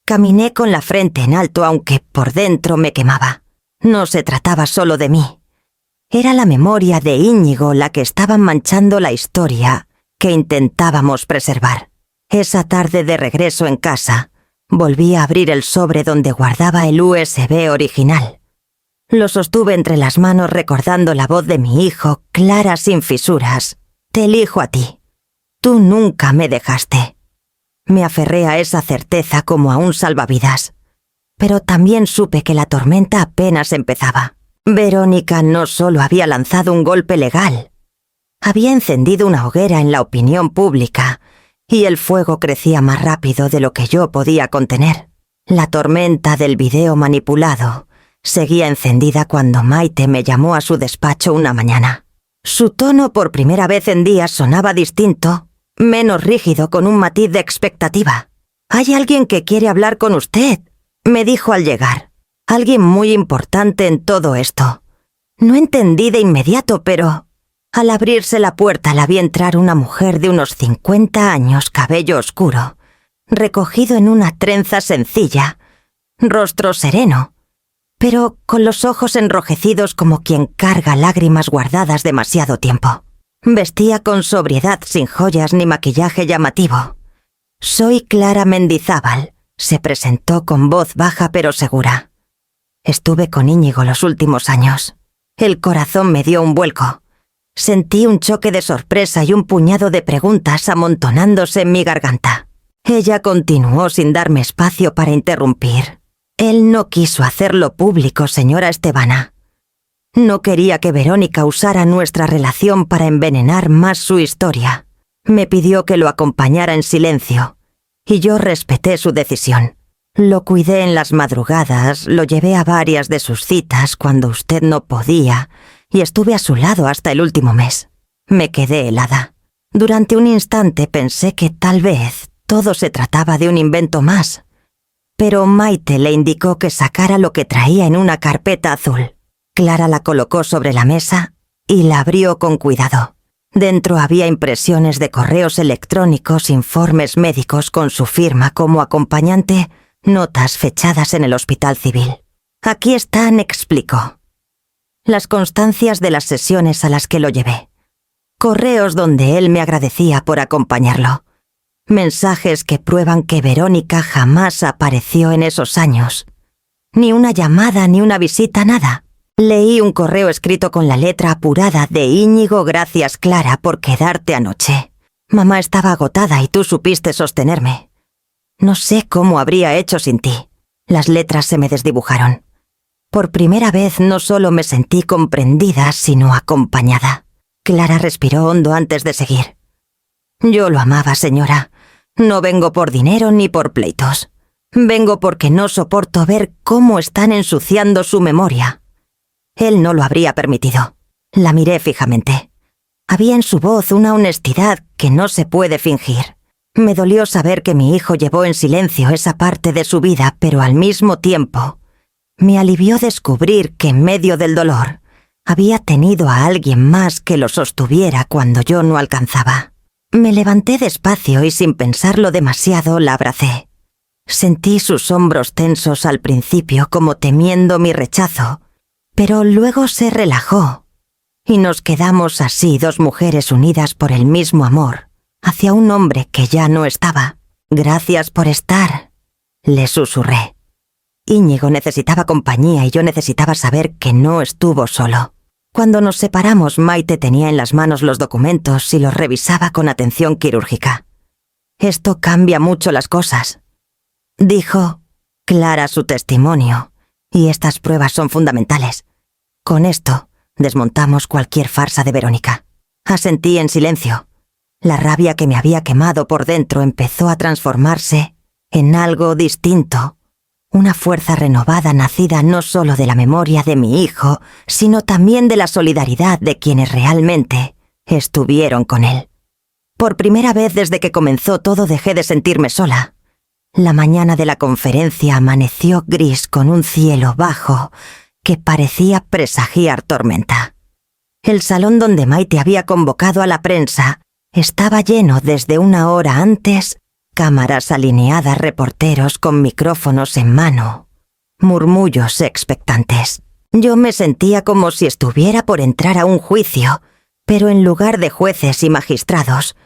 Caminé con la frente en alto, aunque por dentro me quemaba. No se trataba solo de mí. Era la memoria de Íñigo la que estaba manchando la historia que intentábamos preservar. Esa tarde de regreso en casa, volví a abrir el sobre donde guardaba el USB original. Lo sostuve entre las manos recordando la voz de mi hijo, clara sin fisuras. Te elijo a ti. Tú nunca me dejaste. Me aferré a esa certeza como a un salvavidas. Pero también supe que la tormenta apenas empezaba. Verónica no solo había lanzado un golpe legal, había encendido una hoguera en la opinión pública, y el fuego crecía más rápido de lo que yo podía contener. La tormenta del video manipulado seguía encendida cuando Maite me llamó a su despacho una mañana. Su tono por primera vez en días sonaba distinto, menos rígido, con un matiz de expectativa. «Hay alguien que quiere hablar con usted», me dijo al llegar. «Alguien muy importante en todo esto». No entendí de inmediato, pero al abrirse la puerta la vi entrar una mujer de unos 50 años, cabello oscuro, recogido en una trenza sencilla, rostro sereno, pero con los ojos enrojecidos como quien carga lágrimas guardadas demasiado tiempo. Vestía con sobriedad, sin joyas ni maquillaje llamativo. «Soy Clara Mendizábal», se presentó con voz baja pero segura. «Estuve con Íñigo los últimos años». El corazón me dio un vuelco. Sentí un choque de sorpresa y un puñado de preguntas amontonándose en mi garganta. Ella continuó sin darme espacio para interrumpir. «Él no quiso hacerlo público, señora Estebana. No quería que Verónica usara nuestra relación para envenenar más su historia. Me pidió que lo acompañara en silencio, y yo respeté su decisión. Lo cuidé en las madrugadas, lo llevé a varias de sus citas cuando usted no podía, y estuve a su lado hasta el último mes». Me quedé helada. Durante un instante pensé que tal vez todo se trataba de un invento más, pero Maite le indicó que sacara lo que traía en una carpeta azul. Clara la colocó sobre la mesa y la abrió con cuidado. Dentro había impresiones de correos electrónicos, informes médicos con su firma como acompañante, notas fechadas en el hospital civil. «Aquí están», explicó, «las constancias de las sesiones a las que lo llevé. Correos donde él me agradecía por acompañarlo. Mensajes que prueban que Verónica jamás apareció en esos años. Ni una llamada, ni una visita, nada. Leí un correo escrito con la letra apurada de Íñigo: «Gracias, Clara, por quedarte anoche. Mamá estaba agotada y tú supiste sostenerme. No sé cómo habría hecho sin ti». Las letras se me desdibujaron. Por primera vez no solo me sentí comprendida, sino acompañada. Clara respiró hondo antes de seguir. «Yo lo amaba, señora. No vengo por dinero ni por pleitos. Vengo porque no soporto ver cómo están ensuciando su memoria». Él no lo habría permitido. La miré fijamente. Había en su voz una honestidad que no se puede fingir. Me dolió saber que mi hijo llevó en silencio esa parte de su vida, pero al mismo tiempo me alivió descubrir que en medio del dolor había tenido a alguien más que lo sostuviera cuando yo no alcanzaba. Me levanté despacio y sin pensarlo demasiado la abracé. Sentí sus hombros tensos al principio como temiendo mi rechazo, pero luego se relajó y nos quedamos así, dos mujeres unidas por el mismo amor hacia un hombre que ya no estaba. «Gracias por estar», le susurré. Íñigo necesitaba compañía y yo necesitaba saber que no estuvo solo. Cuando nos separamos, Maite tenía en las manos los documentos y los revisaba con atención quirúrgica. «Esto cambia mucho las cosas», dijo. «Clara su testimonio, y estas pruebas son fundamentales. Con esto desmontamos cualquier farsa de Verónica». Asentí en silencio. La rabia que me había quemado por dentro empezó a transformarse en algo distinto. Una fuerza renovada nacida no solo de la memoria de mi hijo, sino también de la solidaridad de quienes realmente estuvieron con él. Por primera vez desde que comenzó todo dejé de sentirme sola. La mañana de la conferencia amaneció gris con un cielo bajo que parecía presagiar tormenta. El salón donde Maite había convocado a la prensa estaba lleno desde una hora antes. Cámaras alineadas, reporteros con micrófonos en mano, murmullos expectantes. Yo me sentía como si estuviera por entrar a un juicio, pero en lugar de jueces y magistrados,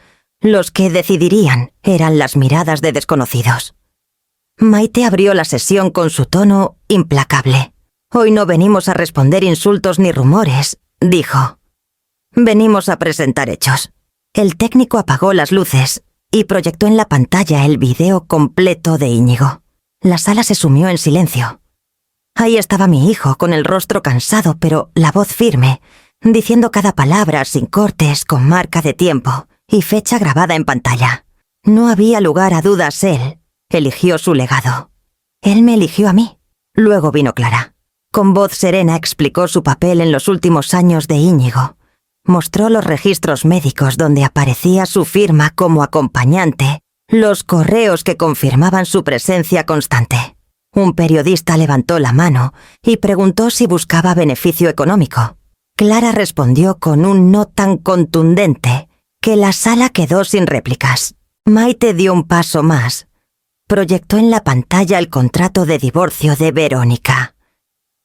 Los que decidirían eran las miradas de desconocidos. Maite abrió la sesión con su tono implacable. «Hoy no venimos a responder insultos ni rumores», dijo. «Venimos a presentar hechos». El técnico apagó las luces y proyectó en la pantalla el video completo de Íñigo. La sala se sumió en silencio. Ahí estaba mi hijo, con el rostro cansado, pero la voz firme, diciendo cada palabra sin cortes, con marca de tiempo y fecha grabada en pantalla. No había lugar a dudas, él eligió su legado. Él me eligió a mí. Luego vino Clara. Con voz serena explicó su papel en los últimos años de Íñigo. Mostró los registros médicos donde aparecía su firma como acompañante, los correos que confirmaban su presencia constante. Un periodista levantó la mano y preguntó si buscaba beneficio económico. Clara respondió con un no tan contundente que la sala quedó sin réplicas. Maite dio un paso más. Proyectó en la pantalla el contrato de divorcio de Verónica.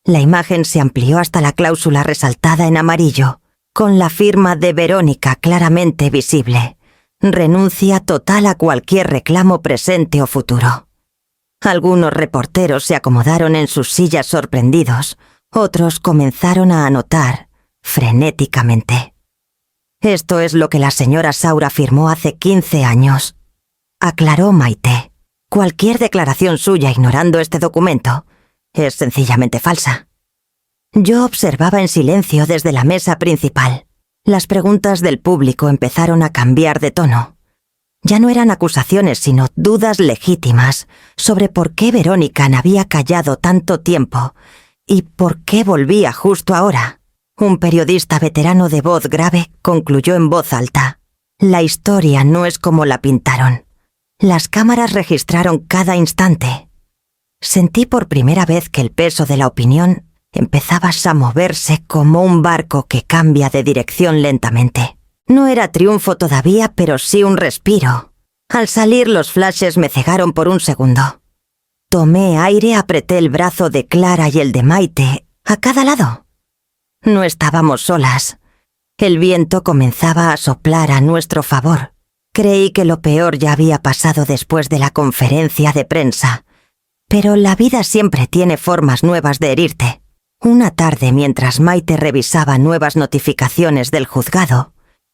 La imagen se amplió hasta la cláusula resaltada en amarillo, con la firma de Verónica claramente visible. Renuncia total a cualquier reclamo presente o futuro. Algunos reporteros se acomodaron en sus sillas sorprendidos, otros comenzaron a anotar frenéticamente. «Esto es lo que la señora Saura firmó hace 15 años», aclaró Maite. «Cualquier declaración suya ignorando este documento es sencillamente falsa». Yo observaba en silencio desde la mesa principal. Las preguntas del público empezaron a cambiar de tono. Ya no eran acusaciones, sino dudas legítimas sobre por qué Verónica había callado tanto tiempo y por qué volvía justo ahora. Un periodista veterano de voz grave concluyó en voz alta: «La historia no es como la pintaron. Las cámaras registraron cada instante». Sentí por primera vez que el peso de la opinión empezaba a moverse como un barco que cambia de dirección lentamente. No era triunfo todavía, pero sí un respiro. Al salir, los flashes me cegaron por un segundo. Tomé aire, apreté el brazo de Clara y el de Maite a cada lado. No estábamos solas. El viento comenzaba a soplar a nuestro favor. Creí que lo peor ya había pasado después de la conferencia de prensa. Pero la vida siempre tiene formas nuevas de herirte. Una tarde, mientras Maite revisaba nuevas notificaciones del juzgado,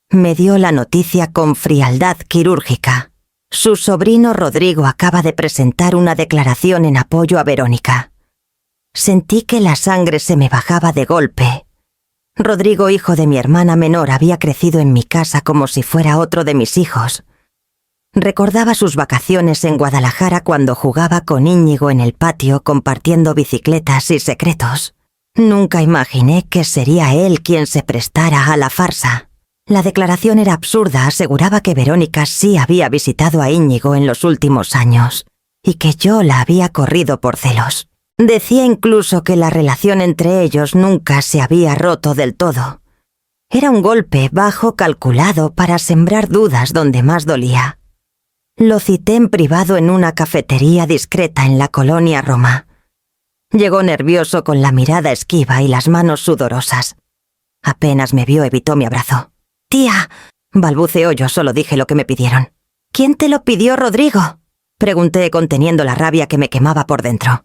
me dio la noticia con frialdad quirúrgica. Su sobrino Rodrigo acaba de presentar una declaración en apoyo a Verónica. Sentí que la sangre se me bajaba de golpe. Rodrigo, hijo de mi hermana menor, había crecido en mi casa como si fuera otro de mis hijos. Recordaba sus vacaciones en Guadalajara cuando jugaba con Íñigo en el patio compartiendo bicicletas y secretos. Nunca imaginé que sería él quien se prestara a la farsa. La declaración era absurda, aseguraba que Verónica sí había visitado a Íñigo en los últimos años y que yo la había corrido por celos. Decía incluso que la relación entre ellos nunca se había roto del todo. Era un golpe bajo calculado para sembrar dudas donde más dolía. Lo cité en privado en una cafetería discreta en la colonia Roma. Llegó nervioso con la mirada esquiva y las manos sudorosas. Apenas me vio, evitó mi abrazo. «Tía», balbuceó, yo solo dije lo que me pidieron. «¿Quién te lo pidió, Rodrigo?», pregunté conteniendo la rabia que me quemaba por dentro.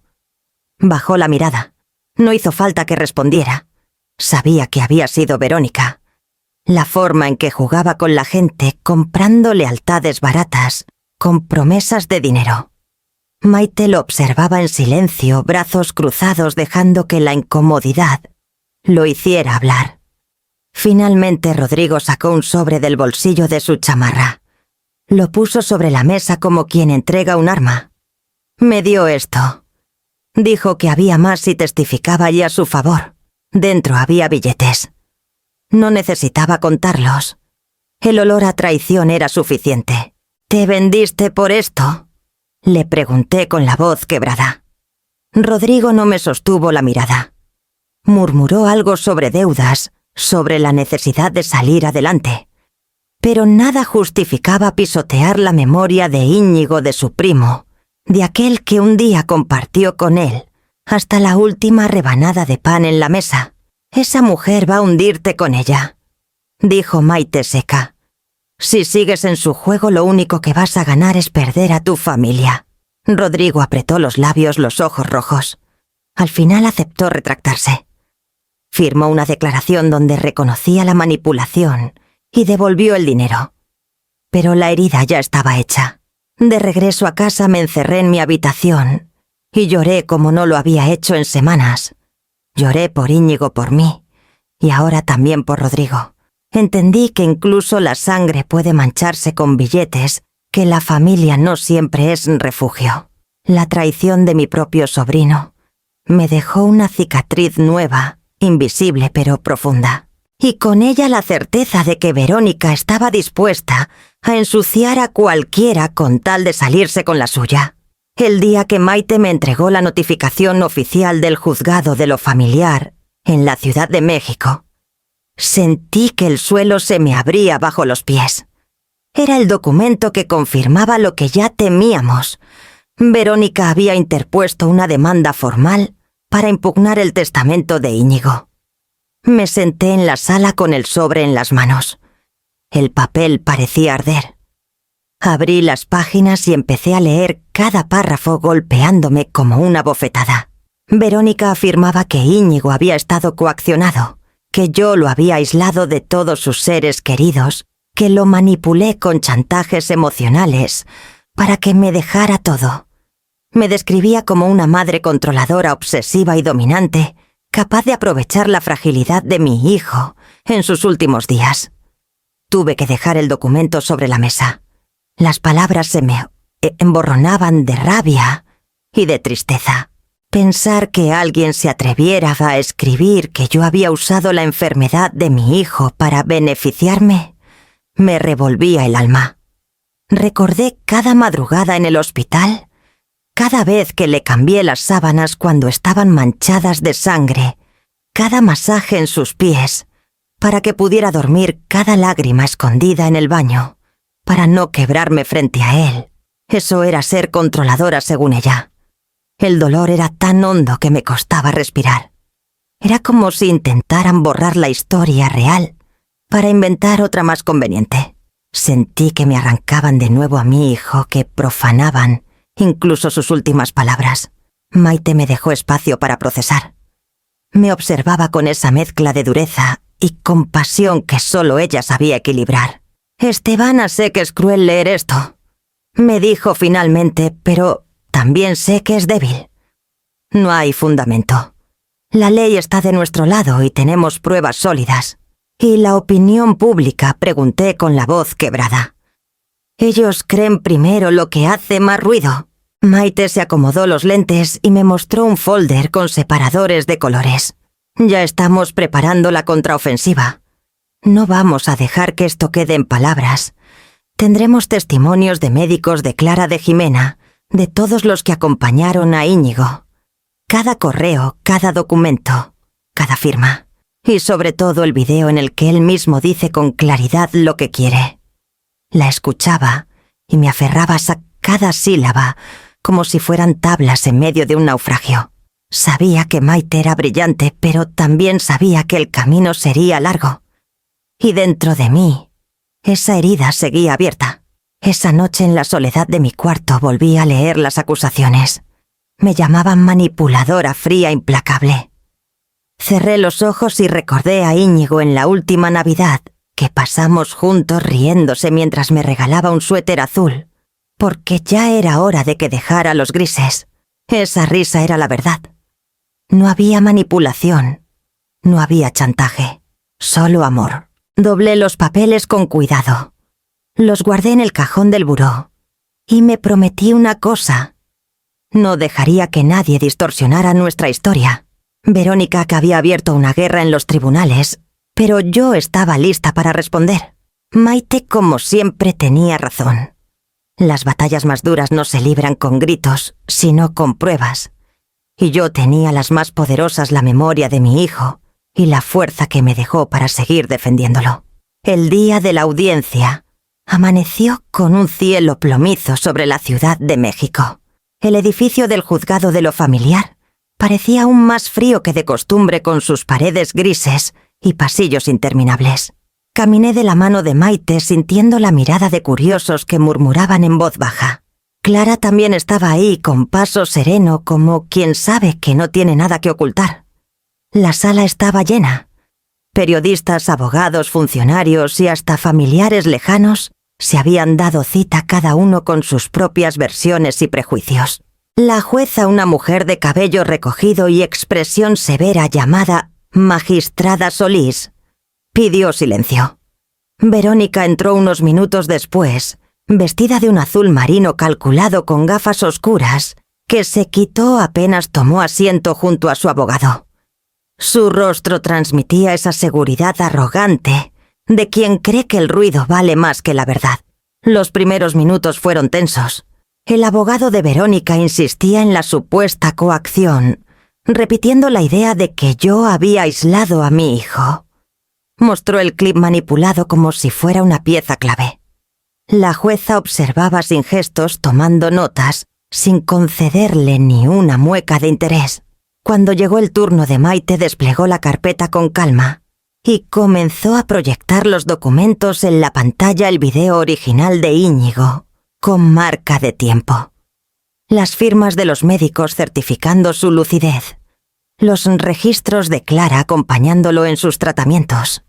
Bajó la mirada. No hizo falta que respondiera. Sabía que había sido Verónica. La forma en que jugaba con la gente, comprando lealtades baratas, con promesas de dinero. Maite lo observaba en silencio, brazos cruzados, dejando que la incomodidad lo hiciera hablar. Finalmente Rodrigo sacó un sobre del bolsillo de su chamarra. Lo puso sobre la mesa como quien entrega un arma. «Me dio esto». Dijo que había más y testificaba ya a su favor. Dentro había billetes. No necesitaba contarlos. El olor a traición era suficiente. «¿Te vendiste por esto?», le pregunté con la voz quebrada. Rodrigo no me sostuvo la mirada. Murmuró algo sobre deudas, sobre la necesidad de salir adelante. Pero nada justificaba pisotear la memoria de Íñigo, de su primo, de aquel que un día compartió con él hasta la última rebanada de pan en la mesa. «Esa mujer va a hundirte con ella», dijo Maite seca. Si sigues en su juego, lo único que vas a ganar es perder a tu familia. Rodrigo apretó los labios, los ojos rojos. Al final aceptó retractarse. Firmó una declaración donde reconocía la manipulación y devolvió el dinero. Pero la herida ya estaba hecha. De regreso a casa me encerré en mi habitación y lloré como no lo había hecho en semanas. Lloré por Íñigo, por mí, y ahora también por Rodrigo. Entendí que incluso la sangre puede mancharse con billetes, que la familia no siempre es refugio. La traición de mi propio sobrino me dejó una cicatriz nueva, invisible pero profunda. Y con ella la certeza de que Verónica estaba dispuesta a ensuciar a cualquiera con tal de salirse con la suya. El día que Maite me entregó la notificación oficial del juzgado de lo familiar en la Ciudad de México, sentí que el suelo se me abría bajo los pies. Era el documento que confirmaba lo que ya temíamos. Verónica había interpuesto una demanda formal para impugnar el testamento de Íñigo. Me senté en la sala con el sobre en las manos. El papel parecía arder. Abrí las páginas y empecé a leer cada párrafo golpeándome como una bofetada. Verónica afirmaba que Íñigo había estado coaccionado, que yo lo había aislado de todos sus seres queridos, que lo manipulé con chantajes emocionales para que me dejara todo. Me describía como una madre controladora, obsesiva y dominante, capaz de aprovechar la fragilidad de mi hijo en sus últimos días. Tuve que dejar el documento sobre la mesa. Las palabras se me emborronaban de rabia y de tristeza. Pensar que alguien se atreviera a escribir que yo había usado la enfermedad de mi hijo para beneficiarme me revolvía el alma. Recordé cada madrugada en el hospital, cada vez que le cambié las sábanas cuando estaban manchadas de sangre, cada masaje en sus pies, para que pudiera dormir, cada lágrima escondida en el baño, para no quebrarme frente a él. Eso era ser controladora según ella. El dolor era tan hondo que me costaba respirar. Era como si intentaran borrar la historia real para inventar otra más conveniente. Sentí que me arrancaban de nuevo a mi hijo, que profanaban incluso sus últimas palabras. Maite me dejó espacio para procesar. Me observaba con esa mezcla de dureza y compasión que solo ella sabía equilibrar. «Estebana, sé que es cruel leer esto», me dijo finalmente, «pero también sé que es débil. No hay fundamento. La ley está de nuestro lado y tenemos pruebas sólidas. ¿Y la opinión pública?», pregunté con la voz quebrada. «Ellos creen primero lo que hace más ruido». Maite se acomodó los lentes y me mostró un folder con separadores de colores. «Ya estamos preparando la contraofensiva. No vamos a dejar que esto quede en palabras. Tendremos testimonios de médicos de Clara de Jimena, de todos los que acompañaron a Íñigo. Cada correo, cada documento, cada firma. Y sobre todo el video en el que él mismo dice con claridad lo que quiere». La escuchaba y me aferraba a cada sílaba como si fueran tablas en medio de un naufragio. Sabía que Maite era brillante, pero también sabía que el camino sería largo. Y dentro de mí, esa herida seguía abierta. Esa noche en la soledad de mi cuarto volví a leer las acusaciones. Me llamaban manipuladora, fría, implacable. Cerré los ojos y recordé a Íñigo en la última Navidad, que pasamos juntos riéndose mientras me regalaba un suéter azul, porque ya era hora de que dejara los grises. Esa risa era la verdad. No había manipulación, no había chantaje, solo amor. Doblé los papeles con cuidado. Los guardé en el cajón del buró y me prometí una cosa. No dejaría que nadie distorsionara nuestra historia. Verónica que había abierto una guerra en los tribunales, pero yo estaba lista para responder. Maite, como siempre, tenía razón. Las batallas más duras no se libran con gritos, sino con pruebas. Y yo tenía las más poderosas, la memoria de mi hijo y la fuerza que me dejó para seguir defendiéndolo. El día de la audiencia amaneció con un cielo plomizo sobre la Ciudad de México. El edificio del juzgado de lo familiar parecía aún más frío que de costumbre, con sus paredes grises y pasillos interminables. Caminé de la mano de Maite sintiendo la mirada de curiosos que murmuraban en voz baja. Clara también estaba ahí con paso sereno como quien sabe que no tiene nada que ocultar. La sala estaba llena. Periodistas, abogados, funcionarios y hasta familiares lejanos se habían dado cita cada uno con sus propias versiones y prejuicios. La jueza, una mujer de cabello recogido y expresión severa llamada Magistrada Solís, pidió silencio. Verónica entró unos minutos después, vestida de un azul marino calculado con gafas oscuras, que se quitó apenas tomó asiento junto a su abogado. Su rostro transmitía esa seguridad arrogante de quien cree que el ruido vale más que la verdad. Los primeros minutos fueron tensos. El abogado de Verónica insistía en la supuesta coacción, repitiendo la idea de que yo había aislado a mi hijo. Mostró el clip manipulado como si fuera una pieza clave. La jueza observaba sin gestos, tomando notas, sin concederle ni una mueca de interés. Cuando llegó el turno de Maite, desplegó la carpeta con calma y comenzó a proyectar los documentos en la pantalla el video original de Íñigo, con marca de tiempo. Las firmas de los médicos certificando su lucidez. Los registros de Clara acompañándolo en sus tratamientos.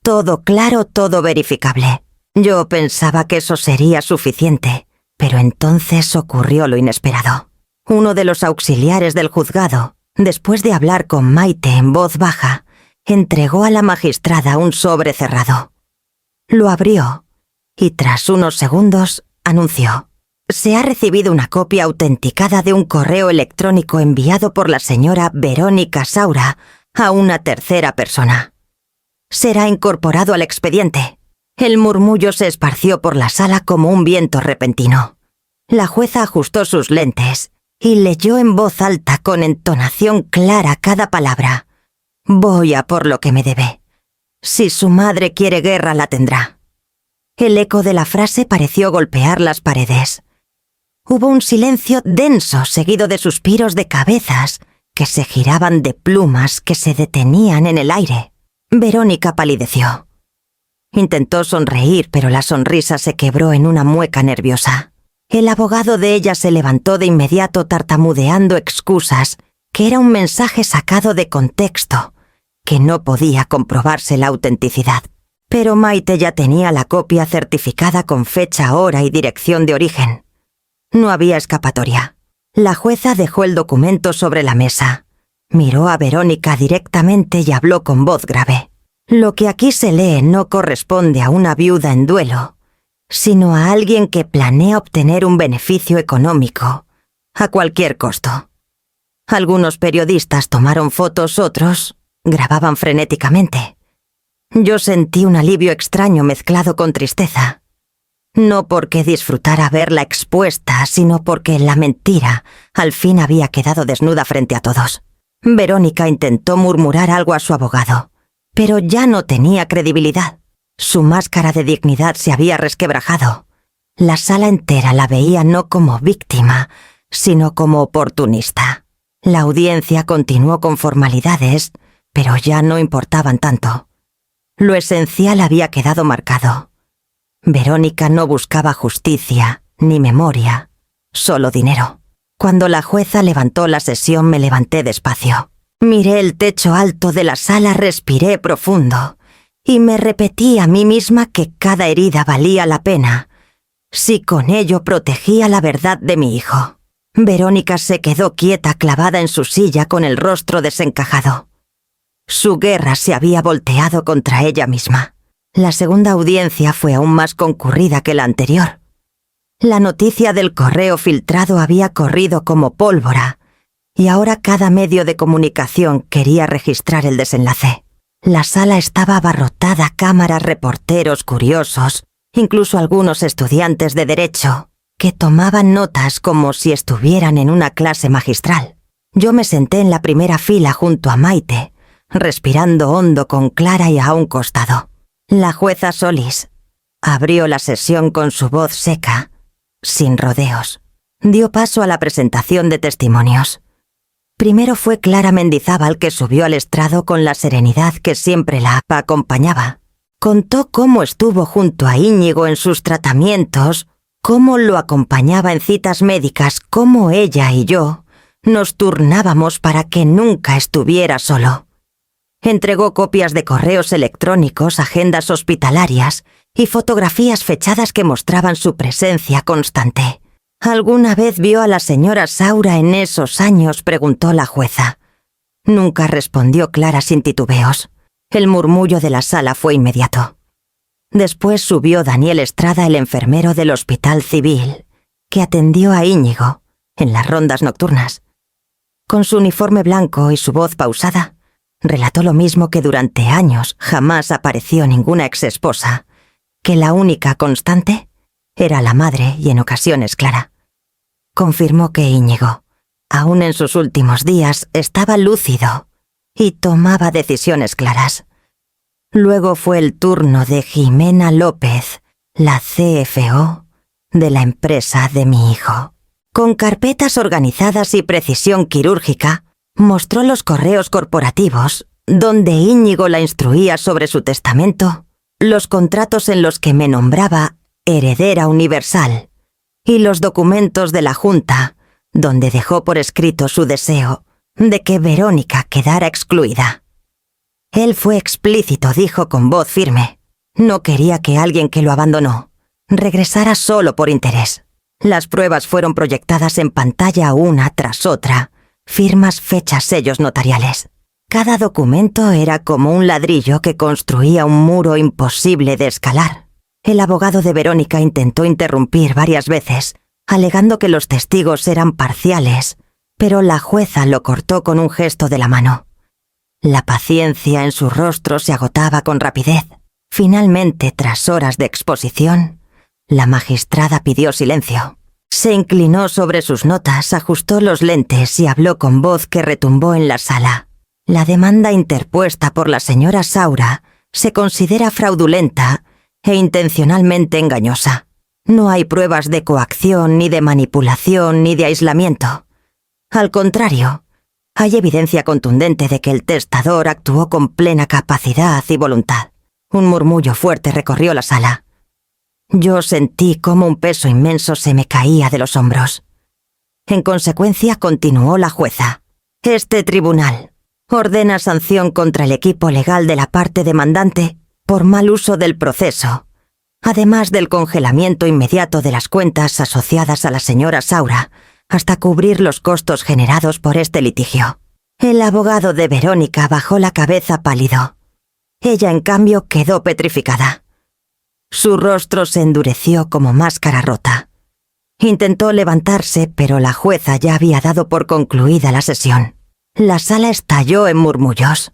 Todo claro, todo verificable. Yo pensaba que eso sería suficiente, pero entonces ocurrió lo inesperado. Uno de los auxiliares del juzgado, después de hablar con Maite en voz baja, entregó a la magistrada un sobre cerrado. Lo abrió y tras unos segundos anunció: se ha recibido una copia autenticada de un correo electrónico enviado por la señora Verónica Saura a una tercera persona. Será incorporado al expediente. El murmullo se esparció por la sala como un viento repentino. La jueza ajustó sus lentes y leyó en voz alta con entonación clara cada palabra. Voy a por lo que me debe. Si su madre quiere guerra, la tendrá. El eco de la frase pareció golpear las paredes. Hubo un silencio denso seguido de suspiros de cabezas que se giraban, de plumas que se detenían en el aire. Verónica palideció. Intentó sonreír, pero la sonrisa se quebró en una mueca nerviosa. El abogado de ella se levantó de inmediato tartamudeando excusas, que era un mensaje sacado de contexto, que no podía comprobarse la autenticidad. Pero Maite ya tenía la copia certificada con fecha, hora y dirección de origen. No había escapatoria. La jueza dejó el documento sobre la mesa. Miró a Verónica directamente y habló con voz grave. Lo que aquí se lee no corresponde a una viuda en duelo, sino a alguien que planea obtener un beneficio económico, a cualquier costo. Algunos periodistas tomaron fotos, otros grababan frenéticamente. Yo sentí un alivio extraño mezclado con tristeza. No porque disfrutara verla expuesta, sino porque la mentira al fin había quedado desnuda frente a todos. Verónica intentó murmurar algo a su abogado, pero ya no tenía credibilidad. Su máscara de dignidad se había resquebrajado. La sala entera la veía no como víctima, sino como oportunista. La audiencia continuó con formalidades, pero ya no importaban tanto. Lo esencial había quedado marcado. Verónica no buscaba justicia ni memoria, solo dinero. Cuando la jueza levantó la sesión, me levanté despacio. Miré el techo alto de la sala, respiré profundo y me repetí a mí misma que cada herida valía la pena, si con ello protegía la verdad de mi hijo. Verónica se quedó quieta, clavada en su silla con el rostro desencajado. Su guerra se había volteado contra ella misma. La segunda audiencia fue aún más concurrida que la anterior. La noticia del correo filtrado había corrido como pólvora, y ahora cada medio de comunicación quería registrar el desenlace. La sala estaba abarrotada, cámaras, reporteros, curiosos, incluso algunos estudiantes de derecho, que tomaban notas como si estuvieran en una clase magistral. Yo me senté en la primera fila junto a Maite, respirando hondo con Clara y a un costado. La jueza Solís abrió la sesión con su voz seca, sin rodeos. Dio paso a la presentación de testimonios. Primero fue Clara Mendizábal, que subió al estrado con la serenidad que siempre la acompañaba. Contó cómo estuvo junto a Íñigo en sus tratamientos, cómo lo acompañaba en citas médicas, cómo ella y yo nos turnábamos para que nunca estuviera solo. Entregó copias de correos electrónicos, agendas hospitalarias y fotografías fechadas que mostraban su presencia constante. ¿Alguna vez vio a la señora Saura en esos años?, preguntó la jueza. Nunca respondió Clara sin titubeos. El murmullo de la sala fue inmediato. Después subió Daniel Estrada, el enfermero del Hospital Civil, que atendió a Íñigo en las rondas nocturnas. Con su uniforme blanco y su voz pausada, relató lo mismo que durante años jamás apareció ninguna exesposa, que la única constante era la madre y en ocasiones Clara. Confirmó que Íñigo, aún en sus últimos días, estaba lúcido y tomaba decisiones claras. Luego fue el turno de Jimena López, la CFO de la empresa de mi hijo. Con carpetas organizadas y precisión quirúrgica, mostró los correos corporativos, donde Íñigo la instruía sobre su testamento, los contratos en los que me nombraba heredera universal, y los documentos de la Junta, donde dejó por escrito su deseo de que Verónica quedara excluida. Él fue explícito, dijo con voz firme. No quería que alguien que lo abandonó regresara solo por interés. Las pruebas fueron proyectadas en pantalla una tras otra, firmas, fechas, sellos notariales. Cada documento era como un ladrillo que construía un muro imposible de escalar. El abogado de Verónica intentó interrumpir varias veces, alegando que los testigos eran parciales, pero la jueza lo cortó con un gesto de la mano. La paciencia en su rostro se agotaba con rapidez. Finalmente, tras horas de exposición, la magistrada pidió silencio. Se inclinó sobre sus notas, ajustó los lentes y habló con voz que retumbó en la sala. La demanda interpuesta por la señora Saura se considera fraudulenta e intencionalmente engañosa. No hay pruebas de coacción, ni de manipulación, ni de aislamiento. Al contrario, hay evidencia contundente de que el testador actuó con plena capacidad y voluntad. Un murmullo fuerte recorrió la sala. Yo sentí cómo un peso inmenso se me caía de los hombros. En consecuencia, continuó la jueza. Este tribunal ordena sanción contra el equipo legal de la parte demandante por mal uso del proceso, además del congelamiento inmediato de las cuentas asociadas a la señora Saura, hasta cubrir los costos generados por este litigio. El abogado de Verónica bajó la cabeza pálido. Ella, en cambio, quedó petrificada. Su rostro se endureció como máscara rota. Intentó levantarse, pero la jueza ya había dado por concluida la sesión. La sala estalló en murmullos.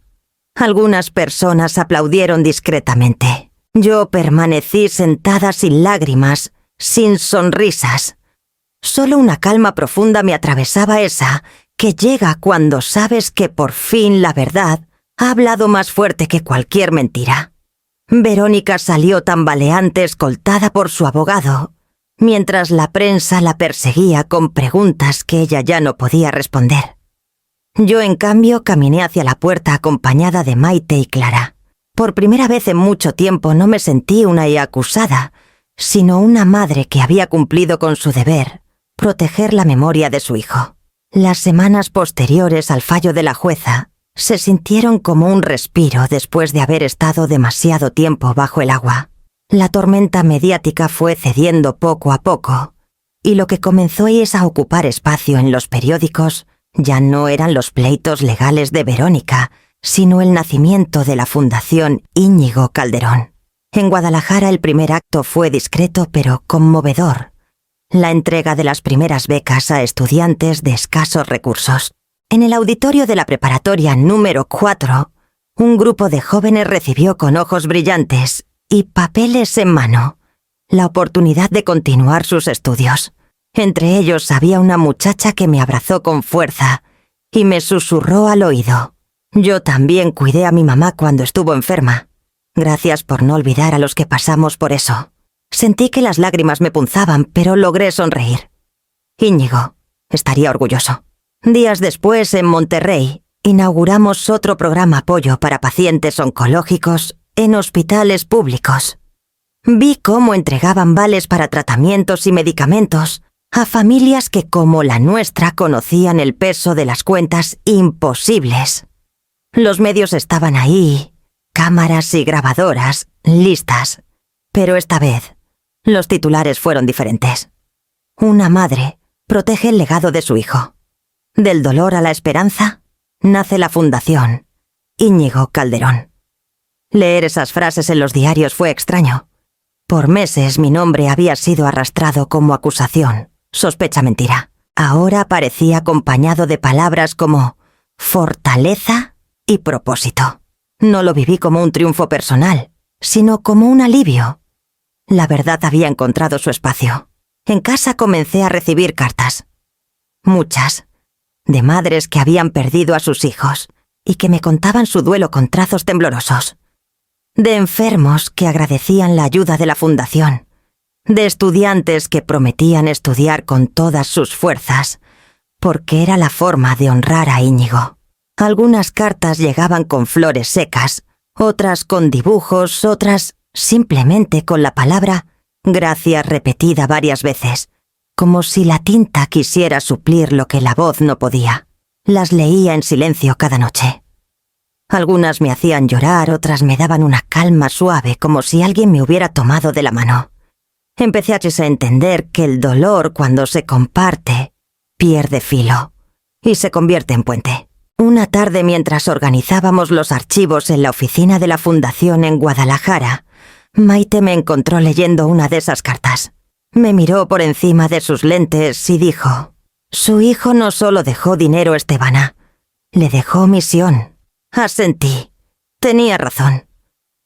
Algunas personas aplaudieron discretamente. Yo permanecí sentada sin lágrimas, sin sonrisas. Solo una calma profunda me atravesaba, esa que llega cuando sabes que por fin la verdad ha hablado más fuerte que cualquier mentira. Verónica salió tambaleante, escoltada por su abogado, mientras la prensa la perseguía con preguntas que ella ya no podía responder. Yo, en cambio, caminé hacia la puerta acompañada de Maite y Clara. Por primera vez en mucho tiempo no me sentí una acusada, sino una madre que había cumplido con su deber, proteger la memoria de su hijo. Las semanas posteriores al fallo de la jueza se sintieron como un respiro después de haber estado demasiado tiempo bajo el agua. La tormenta mediática fue cediendo poco a poco, y lo que comenzó a ocupar espacio en los periódicos ya no eran los pleitos legales de Verónica, sino el nacimiento de la Fundación Íñigo Calderón. En Guadalajara el primer acto fue discreto pero conmovedor: la entrega de las primeras becas a estudiantes de escasos recursos. En el auditorio de la preparatoria número 4, un grupo de jóvenes recibió con ojos brillantes y papeles en mano la oportunidad de continuar sus estudios. Entre ellos había una muchacha que me abrazó con fuerza y me susurró al oído: yo también cuidé a mi mamá cuando estuvo enferma. Gracias por no olvidar a los que pasamos por eso. Sentí que las lágrimas me punzaban, pero logré sonreír. Íñigo estaría orgulloso. Días después, en Monterrey, inauguramos otro programa apoyo para pacientes oncológicos en hospitales públicos. Vi cómo entregaban vales para tratamientos y medicamentos a familias que, como la nuestra, conocían el peso de las cuentas imposibles. Los medios estaban ahí, cámaras y grabadoras, listas. Pero esta vez, los titulares fueron diferentes. Una madre protege el legado de su hijo. Del dolor a la esperanza, nace la Fundación Íñigo Calderón. Leer esas frases en los diarios fue extraño. Por meses mi nombre había sido arrastrado como acusación, sospecha mentira. Ahora aparecía acompañado de palabras como fortaleza y propósito. No lo viví como un triunfo personal, sino como un alivio. La verdad había encontrado su espacio. En casa comencé a recibir cartas. Muchas. De madres que habían perdido a sus hijos y que me contaban su duelo con trazos temblorosos. De enfermos que agradecían la ayuda de la Fundación. De estudiantes que prometían estudiar con todas sus fuerzas, porque era la forma de honrar a Íñigo. Algunas cartas llegaban con flores secas, otras con dibujos, otras simplemente con la palabra gracias repetida varias veces, como si la tinta quisiera suplir lo que la voz no podía. Las leía en silencio cada noche. Algunas me hacían llorar, otras me daban una calma suave, como si alguien me hubiera tomado de la mano. Empecé a entender que el dolor, cuando se comparte, pierde filo y se convierte en puente. Una tarde, mientras organizábamos los archivos en la oficina de la Fundación en Guadalajara, Maite me encontró leyendo una de esas cartas. Me miró por encima de sus lentes y dijo: «Su hijo no solo dejó dinero, Estebana, le dejó misión». Asentí. Tenía razón.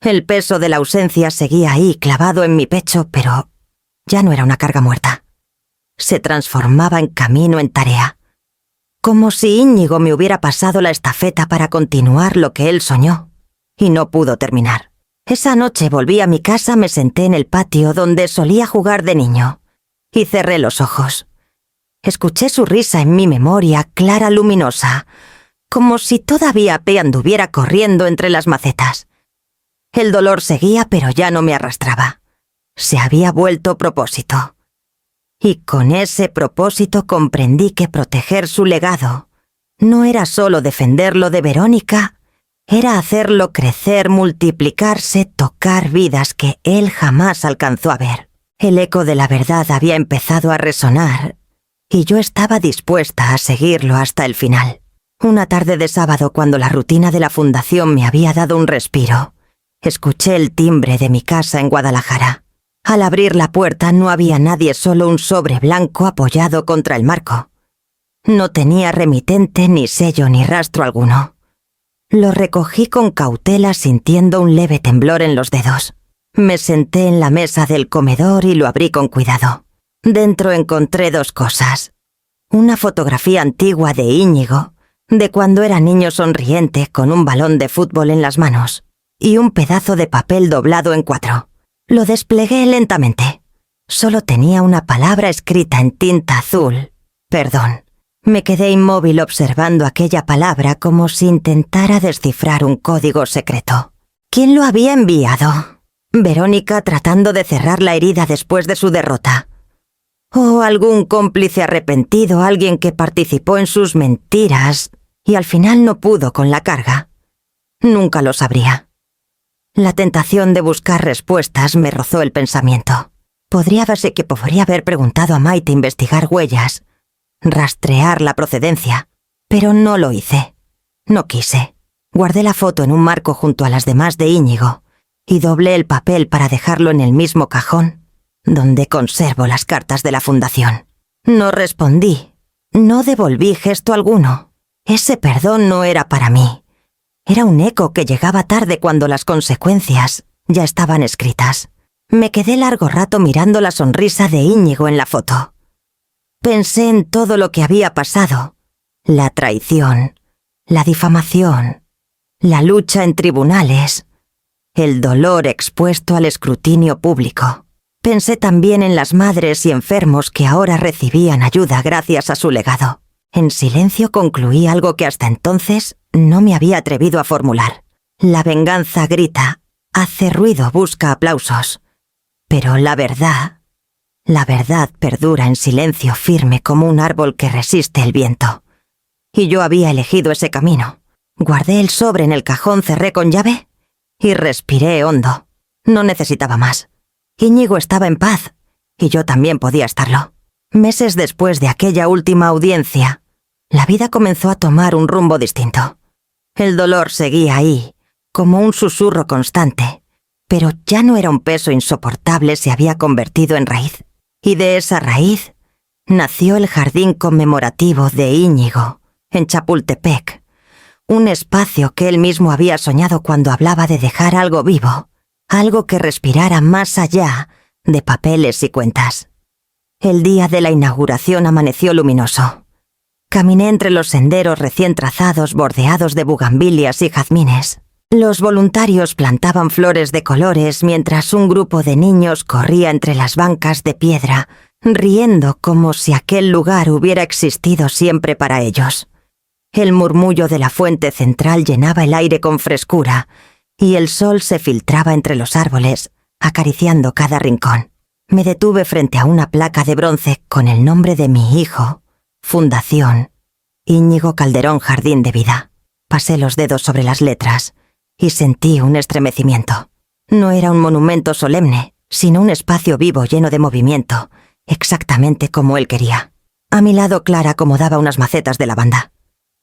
El peso de la ausencia seguía ahí, clavado en mi pecho, pero ya no era una carga muerta. Se transformaba en camino, en tarea. Como si Íñigo me hubiera pasado la estafeta para continuar lo que él soñó, y no pudo terminar. Esa noche volví a mi casa, me senté en el patio donde solía jugar de niño, y cerré los ojos. Escuché su risa en mi memoria, clara, luminosa, como si todavía anduviera corriendo entre las macetas. El dolor seguía, pero ya no me arrastraba. Se había vuelto propósito. Y con ese propósito comprendí que proteger su legado no era solo defenderlo de Verónica, era hacerlo crecer, multiplicarse, tocar vidas que él jamás alcanzó a ver. El eco de la verdad había empezado a resonar, y yo estaba dispuesta a seguirlo hasta el final. Una tarde de sábado, cuando la rutina de la Fundación me había dado un respiro, escuché el timbre de mi casa en Guadalajara. Al abrir la puerta no había nadie, solo un sobre blanco apoyado contra el marco. No tenía remitente, ni sello, ni rastro alguno. Lo recogí con cautela, sintiendo un leve temblor en los dedos. Me senté en la mesa del comedor y lo abrí con cuidado. Dentro encontré dos cosas. Una fotografía antigua de Íñigo, de cuando era niño sonriente con un balón de fútbol en las manos, y un pedazo de papel doblado en 4. Lo desplegué lentamente. Solo tenía una palabra escrita en tinta azul: perdón. Me quedé inmóvil observando aquella palabra como si intentara descifrar un código secreto. ¿Quién lo había enviado? ¿Verónica tratando de cerrar la herida después de su derrota? ¿O algún cómplice arrepentido, alguien que participó en sus mentiras y al final no pudo con la carga? Nunca lo sabría. La tentación de buscar respuestas me rozó el pensamiento. Podría haber preguntado a Maite, investigar huellas, rastrear la procedencia, pero no lo hice. No quise. Guardé la foto en un marco junto a las demás de Íñigo y doblé el papel para dejarlo en el mismo cajón donde conservo las cartas de la Fundación. No respondí, no devolví gesto alguno. Ese perdón no era para mí. Era un eco que llegaba tarde, cuando las consecuencias ya estaban escritas. Me quedé largo rato mirando la sonrisa de Íñigo en la foto. Pensé en todo lo que había pasado: la traición, la difamación, la lucha en tribunales, el dolor expuesto al escrutinio público. Pensé también en las madres y enfermos que ahora recibían ayuda gracias a su legado. En silencio concluí algo que hasta entonces no me había atrevido a formular. La venganza grita hace ruido, busca aplausos. Pero la verdad perdura en silencio firme como un árbol que resiste el viento. Y yo había elegido ese camino. Guardé el sobre en el cajón, cerré con llave y respiré hondo. No necesitaba más. Íñigo estaba en paz y yo también podía estarlo. Meses después de aquella última audiencia, la vida comenzó a tomar un rumbo distinto. El dolor seguía ahí, como un susurro constante, pero ya no era un peso insoportable, se había convertido en raíz. Y de esa raíz nació el jardín conmemorativo de Íñigo, en Chapultepec, un espacio que él mismo había soñado cuando hablaba de dejar algo vivo, algo que respirara más allá de papeles y cuentas. El día de la inauguración amaneció luminoso. Caminé entre los senderos recién trazados bordeados de bugambilias y jazmines. Los voluntarios plantaban flores de colores mientras un grupo de niños corría entre las bancas de piedra, riendo como si aquel lugar hubiera existido siempre para ellos. El murmullo de la fuente central llenaba el aire con frescura y el sol se filtraba entre los árboles, acariciando cada rincón. Me detuve frente a una placa de bronce con el nombre de mi hijo, Fundación Íñigo Calderón Jardín de Vida. Pasé los dedos sobre las letras y sentí un estremecimiento. No era un monumento solemne, sino un espacio vivo lleno de movimiento, exactamente como él quería. A mi lado Clara acomodaba unas macetas de lavanda.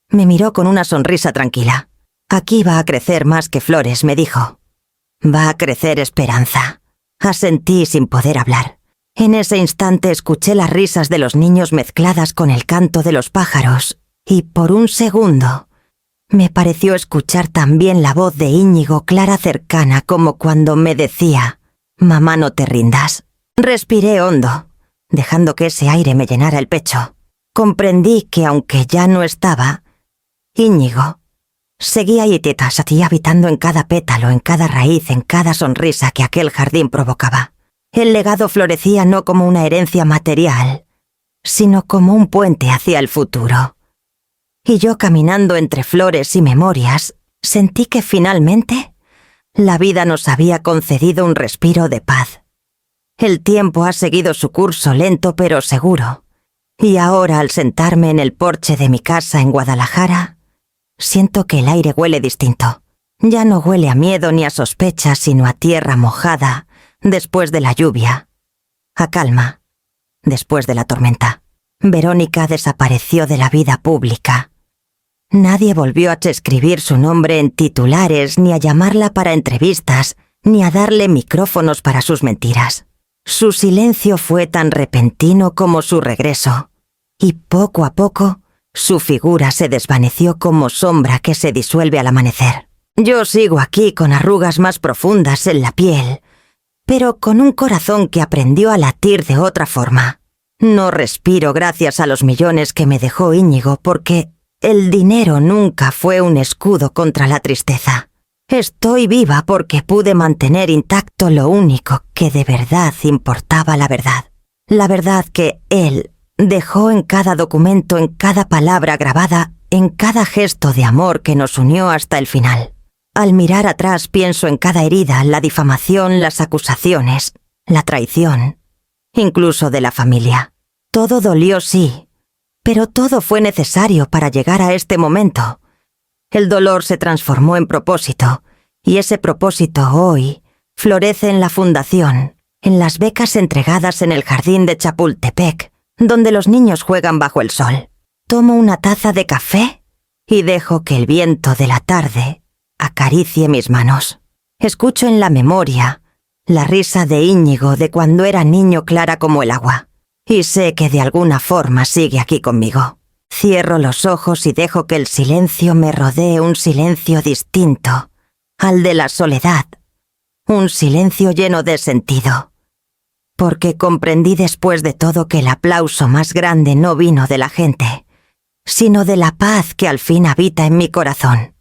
Me miró con una sonrisa tranquila. Aquí va a crecer más que flores, me dijo. Va a crecer esperanza. Asentí sin poder hablar. En ese instante escuché las risas de los niños mezcladas con el canto de los pájaros, y por un segundo me pareció escuchar también la voz de Íñigo clara cercana como cuando me decía: «Mamá, no te rindas». Respiré hondo, dejando que ese aire me llenara el pecho. Comprendí que aunque ya no estaba, Íñigo seguía allí habitando en cada pétalo, en cada raíz, en cada sonrisa que aquel jardín provocaba. El legado florecía no como una herencia material, sino como un puente hacia el futuro. Y yo, caminando entre flores y memorias, sentí que finalmente la vida nos había concedido un respiro de paz. El tiempo ha seguido su curso lento pero seguro, y ahora al sentarme en el porche de mi casa en Guadalajara, siento que el aire huele distinto. Ya no huele a miedo ni a sospecha, sino a tierra mojada después de la lluvia, a calma después de la tormenta. Verónica desapareció de la vida pública. Nadie volvió a escribir su nombre en titulares, ni a llamarla para entrevistas, ni a darle micrófonos para sus mentiras. Su silencio fue tan repentino como su regreso, y poco a poco su figura se desvaneció como sombra que se disuelve al amanecer. Yo sigo aquí con arrugas más profundas en la piel, pero con un corazón que aprendió a latir de otra forma. No respiro gracias a los millones que me dejó Íñigo, porque el dinero nunca fue un escudo contra la tristeza. Estoy viva porque pude mantener intacto lo único que de verdad importaba, la verdad que él dejó en cada documento, en cada palabra grabada, en cada gesto de amor que nos unió hasta el final. Al mirar atrás pienso en cada herida, la difamación, las acusaciones, la traición, incluso de la familia. Todo dolió, sí, pero todo fue necesario para llegar a este momento. El dolor se transformó en propósito, y ese propósito hoy florece en la fundación, en las becas entregadas en el jardín de Chapultepec, donde los niños juegan bajo el sol. Tomo una taza de café y dejo que el viento de la tarde acaricie mis manos. Escucho en la memoria la risa de Íñigo de cuando era niño, clara como el agua, y sé que de alguna forma sigue aquí conmigo. Cierro los ojos y dejo que el silencio me rodee, un silencio distinto al de la soledad, un silencio lleno de sentido, porque comprendí después de todo que el aplauso más grande no vino de la gente, sino de la paz que al fin habita en mi corazón.